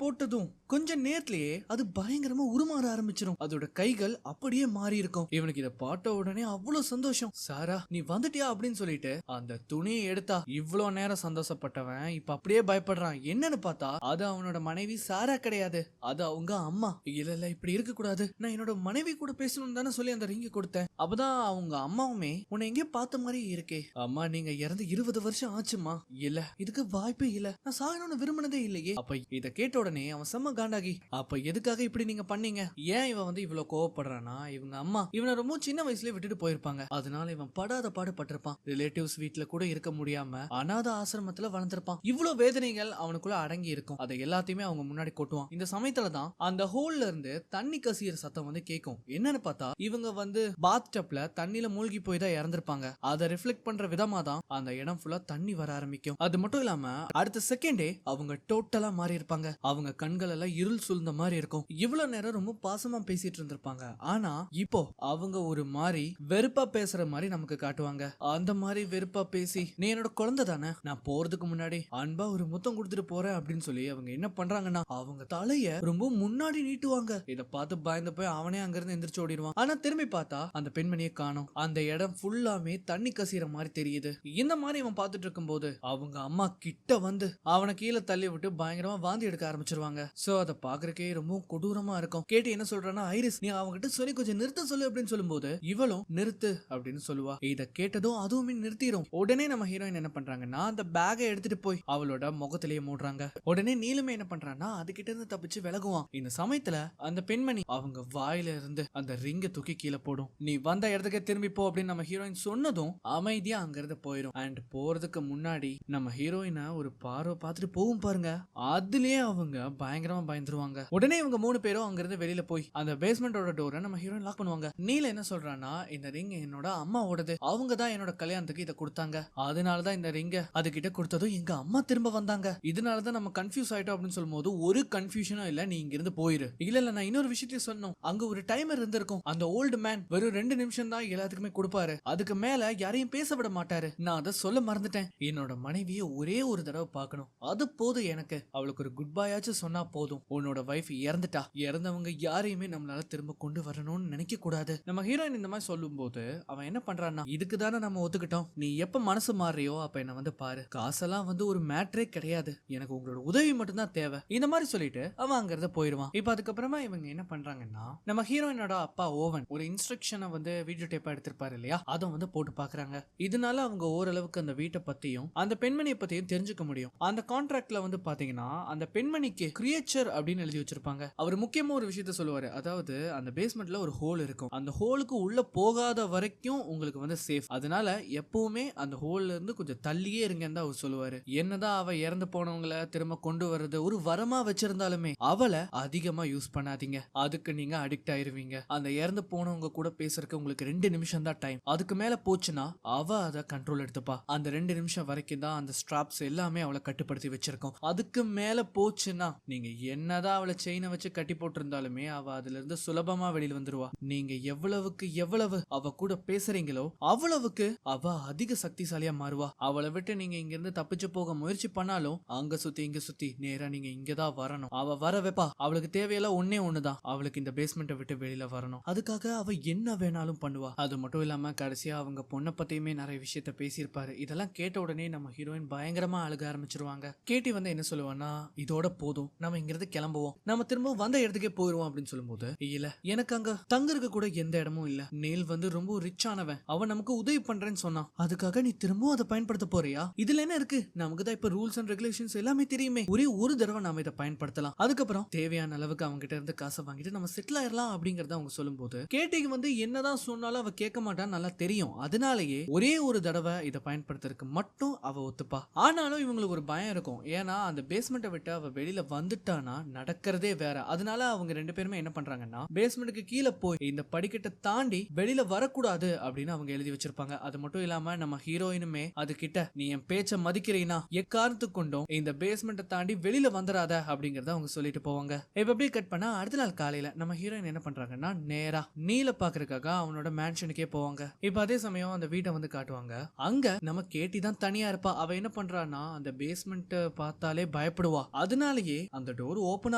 போட்டதும் கொஞ்ச நேரத்திலேயே அது பயங்கரமா உருமாற ஆரம்பிச்சிடும். அதோட கைகள் அப்படியே மாறி இருக்கும். இவனுக்கு இதை பார்த்த உடனே அவ்வளவு சந்தோஷம். சாரா நீ வந்துட்டியா அப்படின்னு சொல்லிட்டு அந்த துணியை எடுத்தா. இவ்வளவு நேரம் சந்தோஷப்பட்டவன் இப்ப அப்படியே பயப்படுறான். என்னன்னு பார்த்தா அது அவனோட மனைவி சாரா கிடையாது, அது அவங்க அம்மா. இல்ல இப்படி இருக்க கூடாது, நான் என்னோட மனைவி கூட பேசணும்னு தானே சொல்லி அந்த ரிங்க கொடுத்தேன். அப்பதான் அவங்க அம்மாவுமே உன்னை எங்கேயோ பார்த்த மாதிரி இருக்கே. அம்மா நீங்க இறந்து 20 வருஷம் ஆச்சுமா. இல்ல இதுக்கு வாய்ப்பே இல்ல, நான் சாகணும்னு விரும்பினதே இல்லையே. அப்ப இத கேட்ட உடனே அவன் செம்ம காண்டாகி அப்ப எதுக்காக இப்படி நீங்க பண்ணீங்க? ஏன் இவன் வந்து இவ்வளவு கோவப்படுறானா, இவங்க அம்மா இவனை ரொம்ப சின்ன வயசுல விட்டுட்டு போயிருப்பாங்க. அதனால இவன் படாத பாடு பட்டிருப்பான். ரிலேட்டிவ்ஸ் வீட்டுல கூட இருக்க முடியாம அநாத ஆசிரமத்துல வளர்ந்திருப்பான். இவ்வளவு வேதனைகள் அவனுக்குள்ள அடங்கி இருக்கும். அதை எல்லாத்தையுமே அவங்க முன்னாடி கொட்டுவான். இந்த சமயத்துலதான் அந்த ஹோல்ல இருந்து தண்ணி கசியற சத்தம் வந்து கேட்கும். என்னன்னு பார்த்தா இவங்க வந்து பாத் டப்ல தண்ணியில மூழ்கி போய் தான் இறந்திருப்பாங்க. அதை ரிஃப்ளெக்ட் பண்ற விதமா தான் அந்த இடம் ஃபுல்லா தண்ணி வர ஆரம்பிக்கும். அது மட்டும் இல்லாம அடுத்த செகண்டே அவங்க டோட்டலா மாறி இருப்பாங்க. அவங்க கண்கள் எல்லாம் இருள் சூழ்ந்த மாதிரி இருக்கும். இவ்வளவு நேரம் ரொம்ப பாசமா பேசிட்டு இருந்திருப்பாங்க. ஆனா இப்போ அவங்க ஒரு மாதிரி வெறுப்பா பேசுற மாதிரி நமக்கு காட்டுவாங்க. அந்த மாதிரி வெறுப்பா பேசி நீ என்னோட குழந்தை தானே, நான் போறதுக்கு முன்னாடி அன்பா ஒரு முத்தம் கொடுத்துட்டு போறேன் அப்படின்னு சொல்லி அவங்க என்ன பண்றாங்கன்னா அவங்க தலைய ரொம்ப முன்னாடி நீட்டுவாங்க. இத பார்த்து பயந்து போய் அவனே அங்கிருந்து எந்திரிச்சு ஓடிடுவான். ஆனா திரும்பி பார்த்தா அந்த பெண்மணியை காணோம். அந்த இடம் ஃபுல்லாமே தண்ணி கசிற மாதிரி தெரியுது. இந்த மாதிரி இவன் பார்த்துட்டு இருக்கும்போது அவங்க அம்மா கிட்ட வந்து அவனை கீழே தள்ளி விட்டு பயங்கரமா வாந்தி எடுக்க ஆரம்பிச்சிருவாங்க. சோ அதை பாக்குறக்கே ரொம்ப கொடூரமா இருக்கும். கேட்டு என்ன சொல்றான்னா ஐரிஸ் நீ அவங்கிட்ட சொல்லி கொஞ்சம் நிறுத்த சொல்லு அப்படின்னு சொல்லும்போது இவளும் நிறுத்து அப்படின்னு சொல்லுவா. இத கேட்டதும் அதுவுமே நிறுத்திடும். உடனே நம்ம ஹீரோயின் என்ன பண்றாங்கன்னா அந்த பேக்கை எடுத்துட்டு போய் அவளோட முகத்திலேயே மூடுறாங்க. உடனே நீலுமே என்ன பண்றான்னா அதுகிட்ட இருந்து தப்பிச்சு விலகுவான். இந்த சமயத்துல அந்த பெண்மணி அவங்க வாயில இருந்து அந்த ரிங்க தூக்கி கீழே போடும். நீ வந்த இடத்துக்கு திரும்பி போ அப்படின்னு நம்ம ஹீரோயின் சொன்னதும் அமைதியா அங்க இருந்து போயிடும். அண்ட் போறதுக்கு முன்னாடி நம்ம ஹீரோயினை ஒரு பார்வை பார்த்துட்டு போகும் பாருங்க, அதுலயே அவங்க பயங்கரமா பயந்துருவாங்க. உடனே இவங்க 3 பேரும் அங்க இருந்து வெளியில போய் அந்த பேஸ்மெண்டோட டோரை நம்ம ஹீரோயின் லாக் பண்ணுவாங்க. நீல என்ன சொல்றான்னா இந்த ரிங் என்னோட அம்மாவோடது, அவங்க தான் என்னோட கல்யாணத்துக்கு இதை கொடுத்தாங்க, அதனாலதான் இந்த ரிங்க அதுகிட்ட கொடுத்ததும் எங்க அம்மா திரும்ப வந்தாங்க, இதனாலதான் நம்ம கன்ஃபியூஸ் ஆயிட்டோம் அப்படின்னு சொல்லும்போது ஒரு கன்ஃபியூஷனும் இல்ல, நீ இங்க இருந்து போயிரு. இல்ல நான் இன்னொரு விஷயத்தையும் சொன்னோம், அங்க ஒரு டைமர் இருந்திருக்கும், அந்த ஓல்டு மேன் வெறும் 2 நிமிஷம் தான் எல்லாத்துக்குமே கொடுப்பாரு, அதுக்கு மேல யாரையும் பேச விட மாட்டாரு, நான் அதை சொல்ல மறந்துட்டேன், என்னோட மனைவியை ஒரே ஒரு தடவை பார்க்கணும், அது போதும் எனக்கு, அவளுக்கு ஒரு குட் பையாச்சும் சொன்னா போதும், உன்னோட வைஃப் இறந்துட்டா, இறந்தவங்க யாரையுமே நம்மளால திரும்ப கொண்டு வரணும்னு நினைக்க கூடாது. நம்ம ஹீரோயின் இந்த மாதிரி சொல்லும் போது அவன் என்ன பண்றான்னா இதுக்கு தானே நம்ம ஒத்துக்கிட்டோம், நீ எப்ப மனசு மாறியோ அப்ப என்ன வந்து பாரு, காசெல்லாம் வந்து ஒரு மேட்ரே கிடையாது, எனக்கு உங்களோட உதவி மட்டும் தான் தேவை, இந்த மாதிரி சொல்லிட்டு அவன் அங்கிருந்து போயிடுவான். இப்ப அதுக்கப்புறமா இவங்க என்ன பண்றாங்கன்னா நம்ம ஹீரோயினோட அப்பா ஓவன் ஒரு இன்ஸ்ட்ரக்ஷனை வந்து வீடியோ டேப்பா எடுத்திருப்பாரு இல்லையா, அதை வந்து போட்டு பாக்குறாங்க. இதனால அவங்க ஓரளவுக்கு அந்த வீட்டை பத்தியும் அந்த பெண்மணியை பத்தியும் தெரிஞ்சுக்க முடியும். அந்த கான்ட்ராக்ட்ல வந்து பாத்தீங்கன்னா அந்த பெண்மணிக்கு கிரியேச்சர் அப்படின்னு எழுதி வச்சிருப்பாங்க. அவர் முக்கியமா ஒரு விஷயத்த சொல்லுவாரு, அதாவது அந்த பேஸ்மெண்ட்ல ஒரு ஹோல் இருக்கும், அந்த ஹோலுக்கு உள்ள போகாத வரைக்கும் உங்களுக்கு வந்து சேஃப், அதனால எப்பவுமே அந்த ஹோல்ல இருந்து கொஞ்சம் தள்ளியே இருங்கன்னு தான் அவர் சொல்லுவாரு. என்னதான் அவ இறந்து போனவங்களை திரும்ப கொண்டு வர்றது ஒரு வரமா வச்சிருந்தாலுமே அவளை அதிகமா யூஸ் பண்ணாதீங்க, அதுக்கு நீங்க அடிக்ட் ஆயிருவீங்க, அந்த இறந்து போனவங்க கூட பேசுறதுக்கு உங்களுக்கு 2 நிமிஷம் தான் டைம், அதுக்கு மேல போச்சுன்னா அவ அதை கண்ட்ரோல் எடுத்துப்பா, அந்த 2 நிமிஷம் வரைக்கும் தான் அந்த ஸ்ட்ராப்ஸ் எல்லாமே அவளை கட்டுப்படுத்தி வச்சிருக்கோம், அதுக்கு மேல போச்சுன்னா நீங்க என்னதான் அவளை செயினை வச்சு கட்டி போட்டிருந்தாலுமே அவ அதுல இருந்து சுலபமா வெளியில் வந்துருவா, நீங்க எவ்வளவுக்கு எவ்வளவு அவ கூட பேசுறீங்களோ அவ்வளவுக்கு அவ அதிக சக்திசாலியா மாறுவா, அவளை விட்டு நீங்க இங்க இருந்து தப்பிச்சு போக முயற்சி பண்ணாலும் அங்க சுத்தி இங்க சுத்தி நேரா நீங்க இங்கதான் வரணும், அவ வர வைப்பா, அவளுக்கு தேவையெல்லாம் ஒண்ணுதான், அவளுக்கு இந்த பேஸ்மெண்ட்டை விட்டு வெளியில வரணும், அதுக்காக அவ என்ன வேணாலும் பண்ணுவா. அது மட்டும் இல்லாம கடைசியா அவங்க பொண்ணை பத்தியுமே நிறைய விஷயத்த பேசியிருப்பாரு. இதெல்லாம் கேட்ட உடனே நம்ம ஹீரோயின் பயங்கரமா அழுக ஆரம்பிச்சிருவாங்க. கேட்டி வந்து என்ன சொல்லுவான்னா இதோட போதும், நம்ம இங்கிருந்து கிளம்புவோம், நம்ம திரும்ப வந்த இடத்துக்கே போயிருவோம் அப்படின்னு சொல்லும்போது இல்ல எனக்கு அங்க தங்கருக்கு கூட எந்த இடமும் இல்ல, நேல் வந்து ரொம்ப ரிச் ஆனவன், அவன் நமக்கு உதவி பண்றேன்னு சொன்னான், அதுக்காக நீ திரும்பவும் அதை பயன்படுத்த போறியா, இதுல என்ன இருக்கு, நமக்கு தான் இப்ப ரூல்ஸ் அண்ட் ரெகுலேஷன்ஸ் எல்லாமே தெரியுமே, ஒரே ஒரு தடவை நாம இதை பயன்படுத்தலாம், அதுக்கப்புறம் தேவையான அளவுக்கு அவங்க கிட்ட இருந்து காசை வாங்கிட்டு நம்ம செட்டில் ஆயிரலாம் அப்படிங்கறத அவங்க சொல்லும்போது கேட்டிக்கு வந்து என்னதான் சொன்னாலும் அவ கேட்க மாட்டான்னு நல்லா தெரியும், அதனாலேயே ஒரே ஒரு தடவை இதை பயன்படுத்துறதுக்கு மட்டும் அவ ஒத்துப்பா. ஆனாலும் இவங்களுக்கு ஒரு பயம் இருக்கும், ஏன்னா அந்த பேஸ்மெண்ட்டை விட்டு அவ வெளியில வந்துட்டானா ஆனா நடக்கிறதே வேற. அதனால அவங்க 2 பேருமே என்ன பண்றாங்கன்னா பேஸ்மெண்ட்டுக்கு கீழே போய் இந்த படிக்கட்டை தாண்டி வெளியில வரக்கூடாது அப்படின்னு அவங்க எழுதி வச்சிருப்பாங்க. அது மட்டும் இல்லாம நம்ம ஹீரோயினுமே அது கிட்ட நீ என் பேச்ச மதிக்கிறீனா எக்காரணத்துக்கு கொண்டும் இந்த பேஸ்மெண்ட்டை தாண்டி வெளியில வந்துடாத அப்படிங்கறத அவங்க சொல்லிட்டு போவாங்க. இப்ப எப்படி கட் பண்ணா அடுத்த நாள் காலையில நம்ம ஹீரோயின் என்ன பண்றாங்கன்னா நேரா நீல பாக்குறதுக்காக அவனோட மேன்ஷனுக்கே போவாங்க. இப்ப அதே சமயம் அந்த வீட்டை வந்து காட்டுவாங்க. அங்க நம்ம கேட்டி தான் தனியா இருப்பா. அவ என்ன பண்றான்னா அந்த பேஸ்மெண்ட் பார்த்தாலே பயப்படுவா. அதனாலயே அந்த டோர் ஓபன்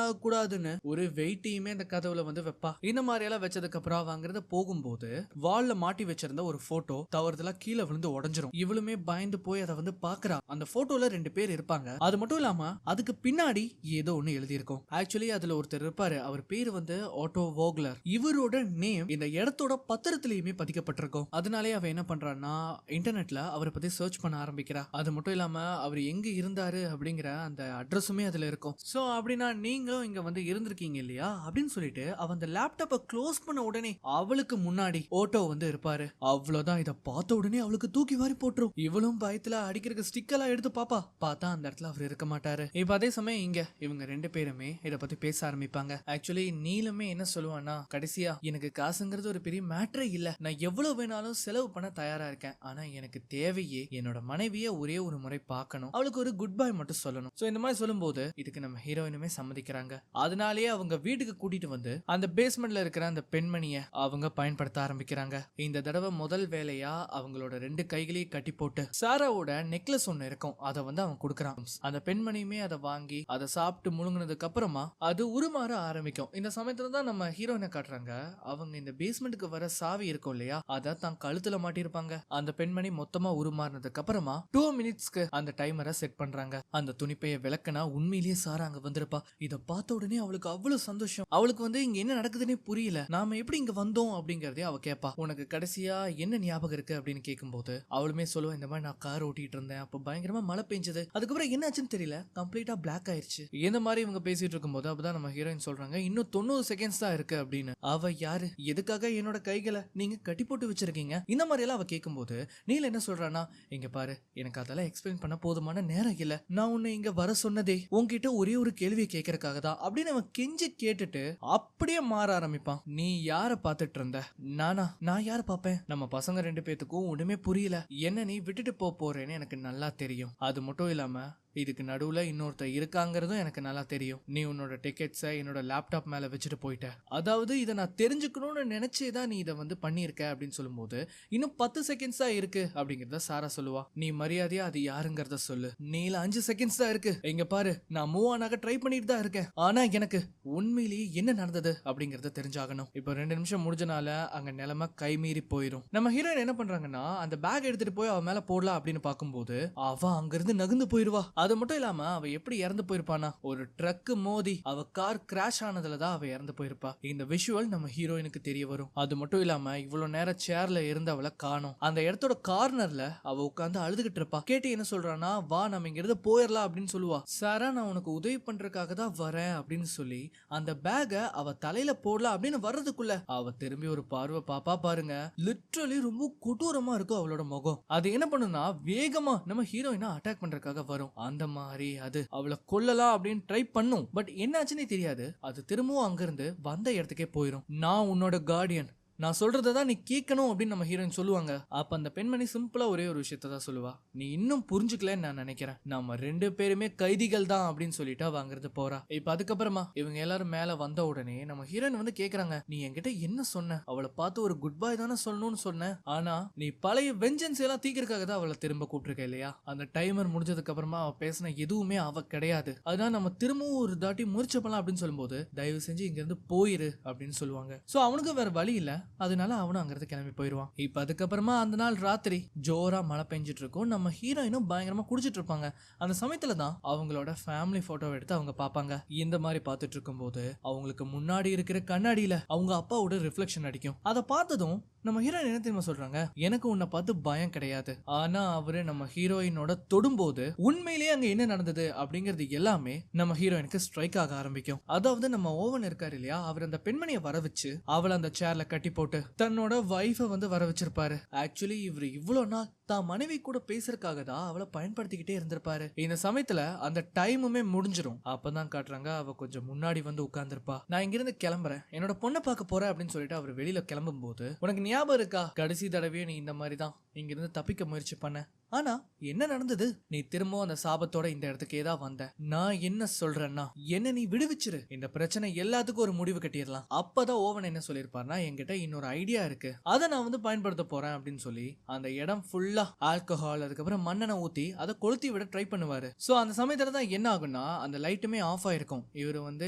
ஆக கூடாதுன்னு ஒரு வெயிட்டையுமே அந்த கதவுல வந்து வைப்பா. இந்த மாதிரி எல்லாம் வச்சதுக்கு அப்புறம் அவங்கிறத போகும்போது வால்ல மாட்டி வச்சிருந்த ஒரு போட்டோ தவறுதலா கீழே விழுந்து உடைஞ்சிரும். இவளுமே பயந்து போய் அதை வந்து பாக்குறா. அந்த போட்டோல 2 பேர் இருப்பாங்க. அது மட்டும் இல்லாம அதுக்கு பின்னாடி ஏதோ ஒண்ணு எழுதி இருக்கும். ஆக்சுவலி அதுல ஒருத்தர் இருப்பாரு. அவர் பேரு வந்து ஆட்டோ வோக்லர். இவரோட நேம் இந்த இடத்தோட பத்திரத்திலயுமே பதிக்கப்பட்டிருக்கும். அதனாலே அவ என்ன பண்றான்னா இன்டர்நெட்ல அவரை பத்தி சர்ச் பண்ண ஆரம்பிக்கிறா. அது மட்டும் இல்லாம அவர் எங்க இருந்தாரு அப்படிங்கிற அந்த அட்ரஸுமே அதுல இருக்கும். சோ அப்படின்னா நீங்களும் இங்க வந்து இருந்திருக்கீங்க இல்லையா அப்படின்னு சொல்லிட்டு அவ அந்த லேப்டாப்பை க்ளோஸ் பண்ண உடனே அவளுக்கு முன்னாடி ஓட்டோ வந்து இருப்பாரு. அவ்வளவுதான். இதை பார்த்த உடனே அவளுக்கு தூக்கி வாரி போட்டுரும். இவளும் பயத்துல அடிக்கிறதுக்கு ஸ்டிக்கெல்லாம் எடுத்து பாப்பா. பார்த்தா அந்த இடத்துல அவர் இருக்க மாட்டாரு. இப்ப அதே சமயம் இங்க இவங்க 2 பேருமே இத பத்தி பேச ஆரம்பிப்பாங்க. ஆக்சுவலி நீலுமே என்ன சொல்லுவான்னா கடைசியா எனக்கு காசுங்கிறது ஒரு பெரிய மேட்டரே இல்ல. நான் எவ்வளவு வேணாலும் செலவு பண்ண தயாரா இருக்கேன். ஆனா எனக்கு தேவையே என்னோட மனைவிய ஒரே ஒரு முறை பார்க்கணும். அவளுக்கு ஒரு குட் பை மட்டும் சொல்லணும். சோ இந்த மாதிரி சொல்லும்போது இதுக்கு நம்ம ஹீரோயினுமே சம்மதிக்கிறாங்க. அதனாலேயே அவங்க வீட்டுக்கு கூட்டிட்டு வந்து அந்த பேஸ்மெண்ட்ல இருக்கிற அந்த பெண்மணியை அவங்க பயன்படுத்த ஆரம்பிக்கிறாங்க. இந்த தடவை முதல் வேலையா அவங்களோட 2 கைகளையும் கட்டி போட்டு சாராவோட நெக்லஸ் ஒண்ணு இருக்கும். அதை வந்து அவன் கொடுக்கறான். அந்த பெண்மணியுமே அதை வாங்கி அதை சாப்பிட்டு முழுங்கினதுக்கு அப்புறமா அது உருமாற ஆரம்பிக்கும். இந்த சமயத்துல தான் நம்ம ஹீரோயினை காட்டுறாங்க. அவங்க இந்த பேஸ்மெண்ட்டுக்கு வர சாவி இருக்கும் இல்லையா அதை தான் கழுத்துல மாட்டிருப்பாங்க. அந்த பெண்மணி மொத்தமா உருமாறினதுக்கு அப்புறமா 2 மினிட்ஸ்க்கு அந்த டைமரை செட் பண்றாங்க. அந்த துணிப்பையை விளக்குனா உண்மையிலேயே சாரா அங்க வந்திருப்பா. இதை பார்த்த உடனே அவளுக்கு அவ்வளவு சந்தோஷம். அவளுக்கு வந்து இங்க என்ன நடக்குதுன்னே புரியல. நாம எப்படி இங்க வந்தோம் அப்படிங்கறதே அவ கேட்பா. உனக்கு கடைசியா என்ன ஞாபகம் இருக்கு அப்படின்னு கேட்கும்போது அவளுமே சொல்லுவா இந்த மாதிரி நான் கார் ஓட்டிட்டு இருந்தேன். அப்ப பயங்கரமா மழை பெஞ்சது. அதுக்கப்புறம் என்ன ஆச்சுன்னு தெரியல. கம்ப்ளீட்டா பிளாக் ஆயிருச்சு. இந்த மாதிரி இவங்க பேசிட்டு இருக்கும்போது அப்பதான் நம்ம ஹீரோயின் சொல்றாங்க இன்னும் 90 செகண்ட்ஸ் தான் இருக்கு அப்படின்னு. அவ யாரு எதுக்காக என்னோட கைகளை நீங்க கட்டி போட்டு வச்சிருக்கீங்க இந்த மாதிரி எல்லாம் அவ கேட்கும்போது நீல என்ன சொல்றானா இங்க பாரு எனக்கு அதெல்லாம் எக்ஸ்பிளைன் பண்ண போதுமான நேரம் இல்ல. நான் உன்னை இங்க வர சொன்னதே உன்கிட்ட ஒரே ஒரு கேள்வியை கேட்கறதுக்காக தான் அப்படின்னு அவன் கெஞ்சி கேட்டுட்டு அப்படியே மாற ஆரம்பிப்பான். நீ யார பாத்துட்டு இருந்த? நான் யார பாப்பேன்? நம்ம பசங்க 2 பேத்துக்கும் ஒண்ணுமே புரியல. என்ன நீ விட்டுட்டு போறேன்னு எனக்கு நல்லா தெரியும். அது மட்டும் இல்லாம இதுக்கு நடுவுல இன்னொருத்தர் இருக்காங்கிறதும் எனக்கு நல்லா தெரியும். நீ உன்னோட டிக்கெட்ஸை என்னோட லேப்டாப் மேல வச்சுட்டு போயிட்ட. அதாவது இதை நான் தெரிஞ்சுக்கணும்னு நினைச்சேதான் நீ இதை வந்து பண்ணியிருக்க அப்படின்னு சொல்லும்போது இன்னும் 10 செகண்ட்ஸ் தான் இருக்கு அப்படிங்கறத சாரா சொல்லுவா. நீ மரியாதையா அது யாருங்கிறத சொல்லு. நீல 5 செகண்ட்ஸ் தான் இருக்கு. இங்க பாரு நான் மூவ் ஆனாக ட்ரை பண்ணிட்டு தான் இருக்கேன். ஆனா எனக்கு உண்மையிலேயே என்ன நடந்தது அப்படிங்கறத தெரிஞ்சாகணும். இப்போ 2 நிமிஷம் முடிஞ்சனால அங்க நிலைமை கைமீறி போயிடும். நம்ம ஹீரோயின் என்ன பண்றாங்கன்னா அந்த பேக் எடுத்துட்டு போய் அவ மேல போடலாம் அப்படின்னு பார்க்கும்போது அவ அங்கிருந்து நகர்ந்து போயிருவா. அது மட்டும் இல்லாம அவ எப்படி இறந்து போயிருப்பானா ஒரு ட்ரக் மோதி அவ கார் கிராஷ் ஆனதுலதான் அவ இறந்து போயிருப்பா. இந்த விஷுவல் நம்ம ஹீரோயினுக்கு தெரிய வரும். அது மட்டும் இல்லாம இவ்வளவு நேரம் சேர்ல இருந்து அவளை காணோம். அந்த இடத்தோட கார்னர்ல அவ உட்காந்து அழுதுகிட்டு இருப்பா. கேட்டி என்ன சொல்றானா வா நம்ம இங்க இருந்து போயிடலாம் அப்படின்னு சொல்லுவா. சாரா நான் உனக்கு உதவி பண்றதுக்காக தான் வரேன் அப்படின்னு சொல்லி அந்த பேக அவ தலையில போடலாம் அப்படின்னு வர்றதுக்குள்ள அவ திரும்பி ஒரு பார்வை பாப்பா பாருங்க. லிட்டரலி ரொம்ப கொடூரமா இருக்கும் அவளோட முகம். அது என்ன பண்ணுனா வேகமா நம்ம ஹீரோயினா அட்டாக் பண்றதுக்காக வரும். அந்த மாதிரி அது அவளை கொல்லலாம் அப்படின்னு ட்ரை பண்ணும். பட் என்னாச்சுன்னே தெரியாது. அது திரும்பவும் அங்கிருந்து வந்த இடத்துக்கே போயிடும். நான் உன்னோட கார்டியன், நான் சொல்றதான் நீ கேட்கணும் அப்படின்னு நம்ம ஹீரோயின் சொல்லுவாங்க. அப்ப அந்த பெண்மணி சிம்பிளா ஒரே ஒரு விஷயத்த தான் சொல்லுவா. நீ இன்னும் புரிஞ்சுக்கலன்னு நான் நினைக்கிறேன். நம்ம 2 பேருமே கைதிகள் தான் அப்படின்னு சொல்லிட்டு வாங்குறது போறா. இப்ப அதுக்கப்புறமா இவங்க எல்லாரும் மேல வந்த உடனே நம்ம ஹீரோயின் வந்து கேக்குறாங்க நீ என்கிட்ட என்ன சொன்ன? அவளை பார்த்து ஒரு குட் பை தானே சொல்லணும்னு சொன்ன. ஆனா நீ பழைய வெஞ்சன்ஸ் எல்லாம் தீக்கிறதுக்காக தான் அவளை திரும்ப கூப்பிட்டுருக்க இல்லையா? அந்த டைமர் முடிஞ்சதுக்கு அப்புறமா அவ பேசின எதுவுமே அவ கிடையாது. அதனால நம்ம திரும்பவும் ஒரு தாட்டி முயற்சி பண்ணலாம் அப்படின்னு சொல்லும்போது தயவு செஞ்சு இங்க இருந்து போயிரு அப்படின்னு சொல்லுவாங்க. சோ அவனுக்கு வேற வழி இல்ல. அதனால அவனும் அங்கிருந்து கிளம்பி போயிடுவான். இப்ப அதுக்கப்புறமா அந்த நாள் ராத்திரி ஜோரா மழை பெஞ்சிட்டு இருக்கும். நம்ம ஹீரோயினும் பயங்கரமா குடிச்சிட்டு இருப்பாங்க. அந்த சமயத்துல தான் அவங்களோட ஃபேமிலி போட்டோ எடுத்து அவங்க பாப்பாங்க. இந்த மாதிரி பார்த்துட்டு இருக்கும் போது அவங்களுக்கு முன்னாடி இருக்கிற கண்ணாடியில அவங்க அப்பாவோட ரிஃப்ளெக்ஷன் அடிக்கும். அதை பார்த்ததும் நம்ம ஹீரோயின் என்ன தெரியுமா சொல்றாங்க? எனக்கு உன்னை பார்த்து பயம் கிடையாது. ஆனா அவரு நம்ம ஹீரோயினோட தொடும்போது உண்மையிலேயே அங்க என்ன நடந்தது அப்படிங்கிறது எல்லாமே நம்ம ஹீரோயினுக்கு ஸ்ட்ரைக் ஆக ஆரம்பிக்கும். அதாவது நம்ம ஓவன் இருக்காரு இல்லையா, அவர் அந்த பெண்மணியை வர வச்சு அவளை அந்த சேர்ல கட்டி போட்டு தன்னோட வைஃபை வந்து வர வச்சிருப்பாரு. ஆக்சுவலி இவரு இவ்வளவு நாள் தான் மனைவி கூட பேசுறதுக்காக தான் அவளை பயன்படுத்திக்கிட்டே இருந்திருப்பாரு. இந்த சமயத்துல அந்த டைமுமே முடிஞ்சிரும். அப்பதான் காட்டுறாங்க அவ கொஞ்சம் முன்னாடி வந்து உட்கார்ந்துருப்பா. நான் இங்கிருந்து கிளம்புறேன், என்னோட பொண்ணை பார்க்க போறேன் அப்படின்னு சொல்லிட்டு அவர் வெளியில கிளம்பும் போது, உனக்கு ஞாபகம் இருக்கா கடைசி தடவையே நீ இந்த மாதிரி தான் இங்கிருந்து தப்பிக்க முயற்சி பண்ண, ஆனா என்ன நடந்தது, நீ திரும்பவும் அந்த சாபத்தோட இந்த இடத்துக்கே தான் வந்த. நான் என்ன சொல்றேன்னா என்ன நீ விடுவிச்சிரு, இந்த பிரச்சனை எல்லாத்துக்கும் ஒரு முடிவு கட்டிடலாம். அப்பதான் ஓவன் என்ன சொல்லிருப்பாருன்னா, என்கிட்ட இன்னொரு ஐடியா இருக்கு, அதை நான் வந்து பயன்படுத்த போறேன் அப்படின்னு சொல்லி அந்த இடம் ஃபுல்லா ஆல்கஹால் அதுக்கப்புறம் மண்ணெண்ணை ஊத்தி அதை கொளுத்தி விட ட்ரை பண்ணுவாரு. சோ அந்த சமயத்துல தான் என்ன ஆகும்னா அந்த லைட்டுமே ஆஃப் ஆயிருக்கும். இவர் வந்து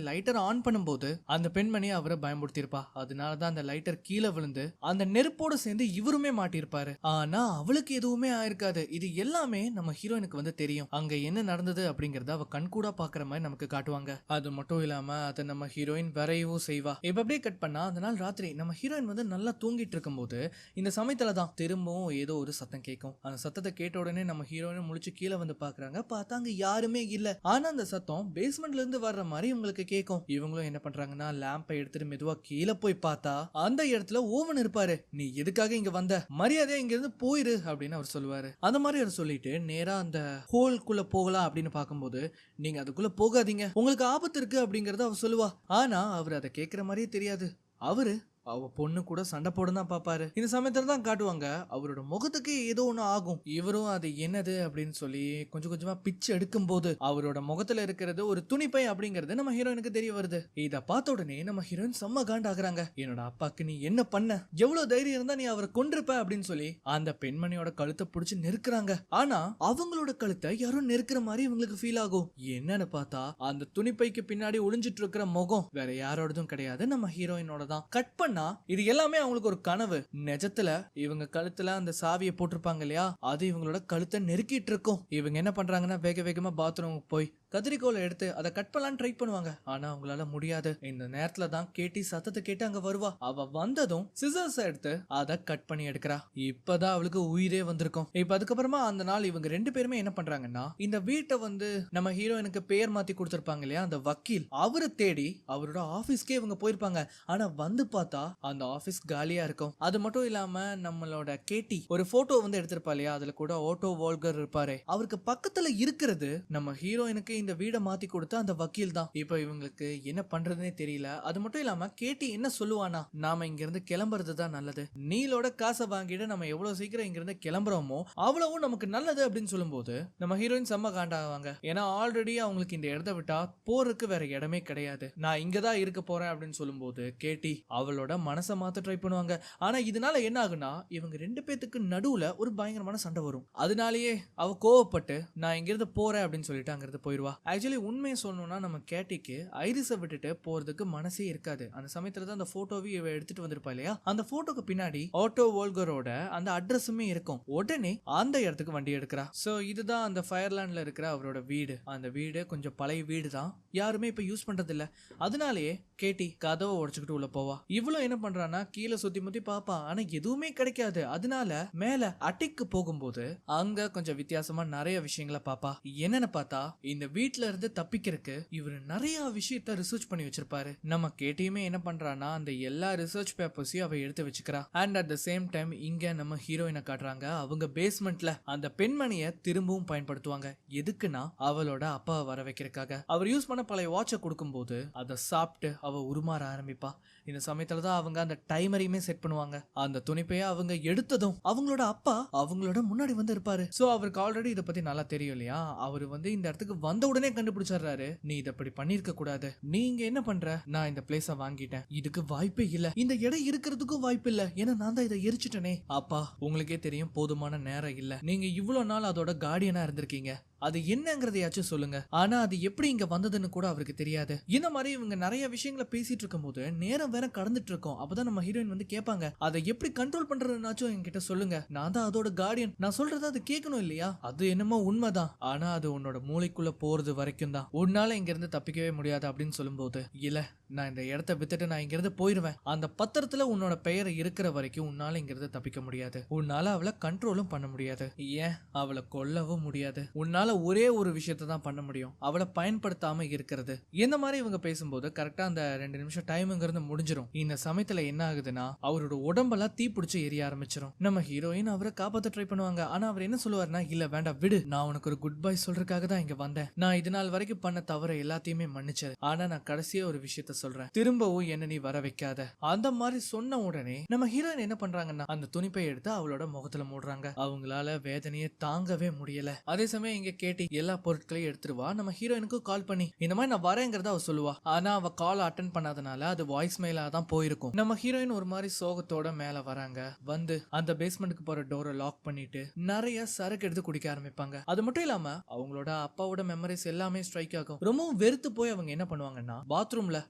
லைட்டர் ஆன் பண்ணும்போது அந்த பெண்மணி அவரை பயன்படுத்தியிருப்பா. அதனாலதான் அந்த லைட்டர் கீழே விழுந்து அந்த நெருப்போட சேர்ந்து இவருமே மாட்டிருப்பாரு. ஆனா அவளுக்கு எதுவுமே ஆயிருக்காது. இது எல்லாமே நம்ம ஹீரோயினுக்கு வந்து தெரியும். அங்க என்ன நடந்தது அப்படிங்கறத அவ கண்கூடா பாக்குற மாதிரி நமக்கு காட்டுவாங்க. அது மட்டும் இல்லாம அதை நம்ம ஹீரோயின் வரையவும் செய்வா. இப்ப அப்படியே கட் பண்ணா அந்த நாள் ராத்திரி நம்ம ஹீரோயின் வந்து நல்லா தூங்கிட்டு இருக்கும் போது இந்த சமயத்துலதான் திரும்பவும் ஏதோ ஒரு சத்தம் கேட்கும். அந்த சத்தத்தை கேட்ட உடனே நம்ம ஹீரோயின் முழிச்சு கீழே வந்து பாக்குறாங்க. பார்த்தா அங்க யாருமே இல்ல. ஆனா அந்த சத்தம் பேஸ்மெண்ட்ல இருந்து வர்ற மாதிரி உங்களுக்கு கேட்கும். இவங்களும் என்ன பண்றாங்கன்னா லேம்பை எடுத்துட்டு மெதுவா கீழே போய் பார்த்தா அந்த இடத்துல ஓவன் இருப்பாரு. நீ எதுக்காக இங்க வந்த, மரியாதையா இங்க இருந்து போயிரு அப்படின்னு அவர் சொல்லுவாரு. அந்த மாதிரி அவர் சொல்லிட்டு நேரா அந்த ஹோல்குள்ள போகலாம் அப்படின்னு பார்க்கும்போது, நீங்க அதுக்குள்ள போகாதீங்க, உங்களுக்கு ஆபத்து இருக்கு அப்படிங்கறத அவர் சொல்லுவா. ஆனா அவர் அதை கேட்கிற மாதிரியே தெரியாது. அவரு அவ பொண்ணு கூட சண்டை போட தான் பாப்பாரு. இந்த சமயத்துல தான் காட்டுவாங்க அவரோட முகத்துக்கு ஏதோ ஒண்ணு ஆகும். இவரும் அது என்னது அப்படின்னு சொல்லி கொஞ்சம் கொஞ்சமா பிச்சு எடுக்கும் போது அவரோட முகத்துல இருக்கிறது ஒரு துணிப்பை அப்படிங்கறது நம்ம ஹீரோயினுக்கு தெரிய வருது. இத பார்த்த உடனே நம்ம ஹீரோயின் செம்ம காண்டாக்குறாங்க. என்னோட அப்பாக்கு நீ என்ன பண்ண, எவ்வளவு தைரியம் இருந்தா நீ அவரை கொன்றிருப்ப அப்படின்னு சொல்லி அந்த பெண்மணியோட கழுத்தை பிடிச்சு நெருக்குறாங்க. ஆனா அவங்களோட கழுத்தை யாரும் நெருக்குற மாதிரி இவங்களுக்கு ஃபீல் ஆகும். என்னன்னு பார்த்தா அந்த துணிப்பைக்கு பின்னாடி ஒளிஞ்சிட்டு இருக்கிற முகம் வேற யாரோடதும் கிடையாது, நம்ம ஹீரோயினோட தான். கட் பண்ண இது எல்லாமே அவங்களுக்கு ஒரு கனவு. நிஜத்துல இவங்க கழுத்துல அந்த சாவியை போட்டிருப்பாங்க இல்லையா, அது இவங்களோட கழுத்தை நெருக்கிட்டு இருக்கும். இவங்க என்ன பண்றாங்கன்னா வேக வேகமா பாத்ரூம் போய் கத்திரிக்கோலை எடுத்து அதை கட் பண்ணலான்னு ட்ரை பண்ணுவாங்க. ஆனா அவங்களால முடியாது. இந்த நேரத்துல தான் கேட்டி சத்தத்தை கேட்டு அங்க வருவா. அவ வந்ததும் சிசர்ஸ் எடுத்து அதை கட் பண்ணி எடுக்கிறா. இப்பதான் அவளுக்கு உயிரே வந்திருக்கும். இப்ப அதுக்கப்புறமா அந்த நாள் இவங்க ரெண்டு பேருமே என்ன பண்றாங்கன்னா இந்த வீட்டை வந்து நம்ம ஹீரோயினுக்கு பேர் மாத்தி கொடுத்திருப்பாங்க இல்லையா அந்த வக்கீல், அவரை தேடி அவரோட ஆபீஸ்க்கே இவங்க போயிருப்பாங்க. ஆனா வந்து பார்த்தா அந்த ஆபீஸ் காலியா இருக்கும். அது மட்டும் இல்லாம நம்மளோட கேட்டி ஒரு போட்டோ வந்து எடுத்திருப்பா இல்லையா, அதுல கூட ஓட்டோ வால்கர் இருப்பாரு. அவருக்கு பக்கத்துல இருக்கிறது நம்ம ஹீரோயினுக்கு இந்த வீடை மாத்தி கொடுத்த அந்த வக்கீல் தான். இப்ப இவங்களுக்கு என்ன பண்றதுன்னே தெரியல. அது மட்டும் இல்லாம கேட்டி என்ன சொல்லுவானா, நாம இங்க இருந்து கிளம்புறது தான் நல்லது, நீலோட காசை வாங்கிட்டு நம்ம எவ்வளவு சீக்கிரம் இங்க இருந்து கிளம்புறோமோ அவ்வளவும் நமக்கு நல்லது அப்படின்னு சொல்லும்போது நம்ம ஹீரோயின் செம்ம காண்டாவாங்க. ஏன்னா ஆல்ரெடி அவங்களுக்கு இந்த இடத்த விட்டா போறதுக்கு வேற இடமே கிடையாது. நான் இங்கதான் இருக்க போறேன் அப்படின்னு சொல்லும்போது கேட்டி அவளோட மனசை மாத்த ட்ரை பண்ணுவாங்க. ஆனா இதனால என்ன ஆகுனா இவங்க ரெண்டு பேத்துக்கு நடுவுல ஒரு பயங்கரமான சண்டை வரும். அதனாலேயே அவ கோவப்பட்டு நான் இங்கிருந்து போறேன் அப்படின்னு சொல்லிட்டு அங்கிருந்து போயிருவா. ஆக்சுவலி உண்மையை சொல்லணும்னா நம்ம கேட்டிக்கு ஐரிஸை விட்டுட்டு போறதுக்கு மனசே இருக்காது. அந்த சமயத்துல தான் அந்த போட்டோவை இவ எடுத்துட்டு வந்திருப்பா இல்லையா, அந்த போட்டோக்கு பின்னாடி ஆட்டோ வோல்கரோட அந்த அட்ரஸுமே இருக்கும். உடனே அந்த இடத்துக்கு வண்டி எடுக்கிறா. சோ இதுதான் அந்த ஃபயர்லேண்ட்ல இருக்கிற அவரோட வீடு. அந்த வீடு கொஞ்சம் பழைய வீடு தான், யாருமே இப்ப யூஸ் பண்றது இல்ல. அதனாலேயே கேட்டி கதவை உடைச்சுக்கிட்டு உள்ள போவா. இவ்வளவு என்ன பண்றானா கீழே சுத்தி முத்தி பாப்பா, ஆனா எதுவுமே கிடைக்காது. அதனால மேல அட்டிக்கு போகும்போது அங்க கொஞ்சம் வித்தியாசமா நிறைய விஷயங்களை பாப்பா. என்னன்னு பார்த்தா இந்த வீட்ல இருந்து தப்பிக்கிறதுக்கு இவரு நிறைய விஷயத்த ரிசர்ச் பண்ணி வச்சிருப்பாரு. நம்ம கேட்டியுமே என்ன பண்றானா அந்த எல்லா ரிசர்ச் பேப்பர்ஸையும் அவ எடுத்து வச்சுக்கிறா. And at the same time இங்க நம்ம ஹீரோயினை காட்டுறாங்க. அவங்க பேஸ்மெண்ட்ல அந்த பெண்மணியை திரும்பவும் பயன்படுத்துவாங்க. எதுக்குன்னா அவளோட அப்பாவை வர வைக்கிறதுக்காக. அவர் யூஸ் பண்ண பழைய வாட்சை கொடுக்கும்போது அதை சாப்பிட்டு அவ உருமாற ஆரம்பிப்பா. இந்த சமயத்துல தான் அவங்க அந்த டைமரையுமே செட் பண்ணுவாங்க. அந்த துணிப்பைய அவங்க எடுத்ததும் அவங்களோட அப்பா அவங்களோட முன்னாடி வந்து இருப்பாரு. சோ அவருக்கு ஆல்ரெடி இதை பத்தி நல்லா தெரியும் இல்லையா, அவரு வந்து இந்த இடத்துக்கு வந்த உடனே கண்டுபிடிச்சாரு, நீ இதை இப்படி பண்ணிருக்க கூடாது, நீங்க என்ன பண்ற, நான் இந்த பிளேஸ வாங்கிட்டேன், இதுக்கு வாய்ப்பே இல்ல, இந்த இடம் இருக்கிறதுக்கும் வாய்ப்பு இல்ல, ஏன்னா நான் தான் இதை எரிச்சிட்டனே. அப்பா உங்களுக்கே தெரியும் போதுமான நேரம் இல்ல, நீங்க இவ்வளவு நாள் அதோட கார்டியனா இருந்திருக்கீங்க, அது என்னங்கறதையாச்சும் சொல்லுங்க. ஆனா அது எப்படி இங்க வந்ததுன்னு கூட அவருக்கு தெரியாது. இந்த மாதிரி இவங்க நிறைய விஷயங்களை பேசிட்டு இருக்கும் போது நேரம் வேற கடந்துட்டு இருக்கோம். அப்பதான் நம்ம ஹீரோயின் வந்து கேட்பாங்க, அதை எப்படி கண்ட்ரோல் பண்றதுனாச்சும் என்கிட்ட சொல்லுங்க, நான் தான் அதோட கார்டியன், நான் சொல்றத அது கேட்கணும் இல்லையா. அது என்னமோ உண்மைதான், ஆனா அது உன்னோட மூளைக்குள்ள போறது வரைக்கும் தான், உன்னால இங்க இருந்து தப்பிக்கவே முடியாது அப்படின்னு சொல்லும்போது, இல்ல நான் இந்த இடத்த வித்துட்டு நான் இங்க இருந்து போயிருவேன், அந்த பத்திரத்துல உன்னோட பெயர் இருக்கிற வரைக்கும் உன்னால இங்க இருந்து தப்பிக்க முடியாது, உன்னால அவளை கண்ட்ரோலும் பண்ண முடியாது, ஏன் அவளை கொல்லவும் முடியாது, உன்னால என்னால ஒரே ஒரு விஷயத்தை தான் பண்ண முடியும், அவளை பயன்படுத்தாம இருக்கிறது. இந்த மாதிரி இவங்க பேசும்போது கரெக்டா அந்த 2 நிமிஷம் டைம்ங்கிறது முடிஞ்சிடும். இந்த சமயத்துல என்ன ஆகுதுன்னா அவரோட உடம்பெல்லாம் தீப்பிடிச்சு எரிய ஆரம்பிச்சிடும். நம்ம ஹீரோயின் அவரை காப்பாத்த ட்ரை பண்ணுவாங்க. ஆனா அவர் என்ன சொல்லுவாருன்னா, இல்ல வேண்டாம் விடு, நான் உனக்கு ஒரு குட் பை சொல்றதுக்காக தான் இங்க வந்தேன். நான் இது நாள் வரைக்கும் பண்ண தவிர எல்லாத்தையுமே மன்னிச்சது. ஆனா நான் கடைசியா ஒரு விஷயத்த சொல்றேன், திரும்பவும் என்ன நீ வர வைக்காத. அந்த மாதிரி சொன்ன உடனே நம்ம ஹீரோயின் என்ன பண்றாங்கன்னா அந்த துணிப்பை எடுத்து அவளோட முகத்துல மூடுறாங்க. அவங்களால வேதனையை தாங்கவே முடியல. அதே சமயம் இங்க கேட்டி எல்லா பொருட்களையும் எடுத்துருவா. நம்ம ஹீரோயினுக்கு கால் பண்ணி இந்த மாதிரி நான் வரேங்கிறத அவ சொல்லுவா. ஆனா அவ கால் அட்டன் பண்ணாதனால அது வாய்ஸ் மெயிலா தான் போயிருக்கும். நம்ம ஹீரோயின் ஒரு மாதிரி சோகத்தோட மேல வராங்க. வந்து அந்த பேஸ்மெண்ட்டுக்கு போற டோரை லாக் பண்ணிட்டு நிறைய சரக்கு எடுத்து குடிக்க ஆரம்பிப்பாங்க. அது மட்டும் இல்லாம அவங்களோட அப்பாவோட மெமரிஸ் எல்லாமே ஸ்ட்ரைக் ஆகும். ரொம்பவும் வெறுத்து போய் அவங்க என்ன பண்ணுவாங்கன்னா பாத்ரூம்ல